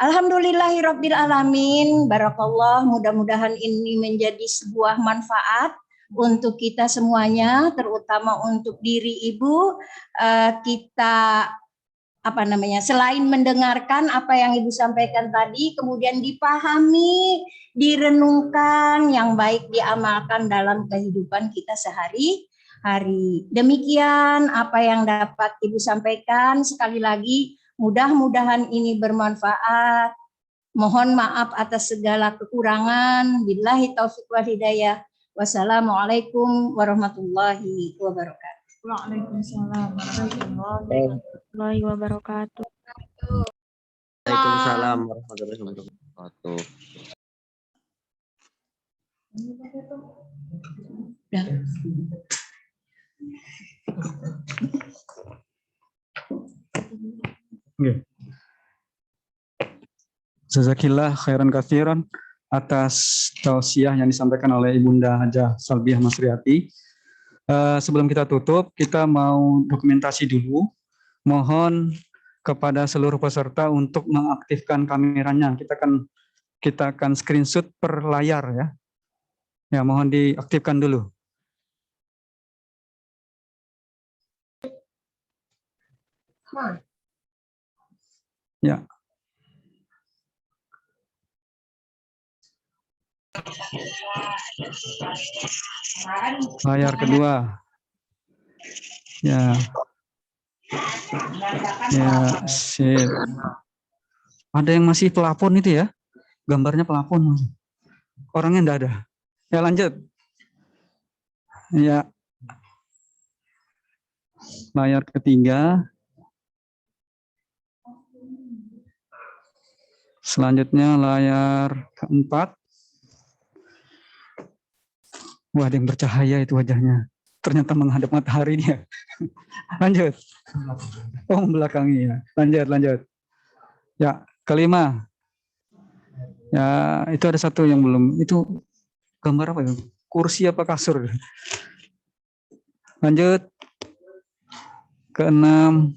S2: Alhamdulillahirabbil alamin, barakallah, mudah-mudahan ini menjadi sebuah manfaat untuk kita semuanya, terutama untuk diri Ibu. Kita selain mendengarkan apa yang Ibu sampaikan tadi, kemudian dipahami, direnungkan, yang baik diamalkan dalam kehidupan kita sehari-hari. Demikian apa yang dapat Ibu sampaikan. Sekali lagi, mudah-mudahan ini bermanfaat. Mohon maaf atas segala kekurangan. Billahi taufiq wal hidayah. Wassalamualaikum warahmatullahi wabarakatuh.
S4: Waalaikumsalam warahmatullahi wabarakatuh.
S3: Waalaikumsalam warahmatullahi wabarakatuh.
S1: Okay. Jazakillah khairan katsiran atas tausiah yang disampaikan oleh Ibunda Hajah Salbiah Masriati. Sebelum kita tutup, kita mau dokumentasi dulu. Mohon kepada seluruh peserta untuk mengaktifkan kameranya. Kita akan screenshot per layar ya. Ya, mohon diaktifkan dulu. Ya. Layar kedua. Ya. Ya, sip. Ada yang masih pelapon itu ya? Gambarnya pelapon. Orangnya enggak ada. Ya, lanjut. Ya. Layar ketiga. Selanjutnya layar keempat. Wah, ada yang bercahaya itu wajahnya. Ternyata menghadap matahari dia. Lanjut. Oh, membelakangi ya. Lanjut. Ya, kelima. Ya, itu ada satu yang belum. Itu gambar apa ya? Kursi apa kasur? Lanjut. Keenam.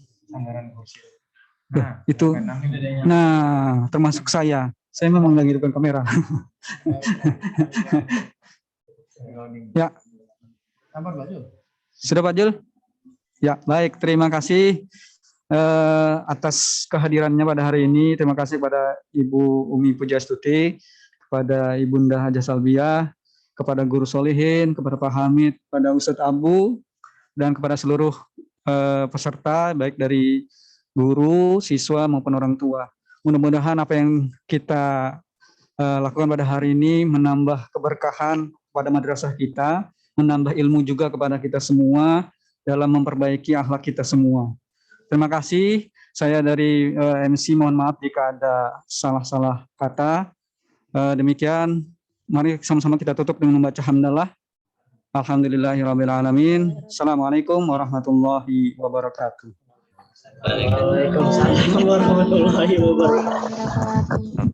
S1: Itu. Nah, termasuk saya. Saya memang lagi depan kamera. Ya. Sudah Pak Jul? Ya, baik. Terima kasih atas kehadirannya pada hari ini. Terima kasih pada Ibu Umi Pujastuti, kepada Ibunda Hajah Salbiah, kepada Guru Solihin, kepada Pak Hamid, kepada Ustadz Abu, dan kepada seluruh peserta, baik dari guru, siswa, maupun orang tua. Mudah-mudahan apa yang kita lakukan pada hari ini menambah keberkahan pada madrasah kita, menambah ilmu juga kepada kita semua dalam memperbaiki akhlak kita semua. Terima kasih. Saya dari MC mohon maaf jika ada salah-salah kata. Demikian, mari sama-sama kita tutup dengan membaca hamdalah. Alhamdulillahirrabbilalamin. Assalamualaikum warahmatullahi wabarakatuh.
S3: Waalaikumsalam warahmatullahi wabarakatuh.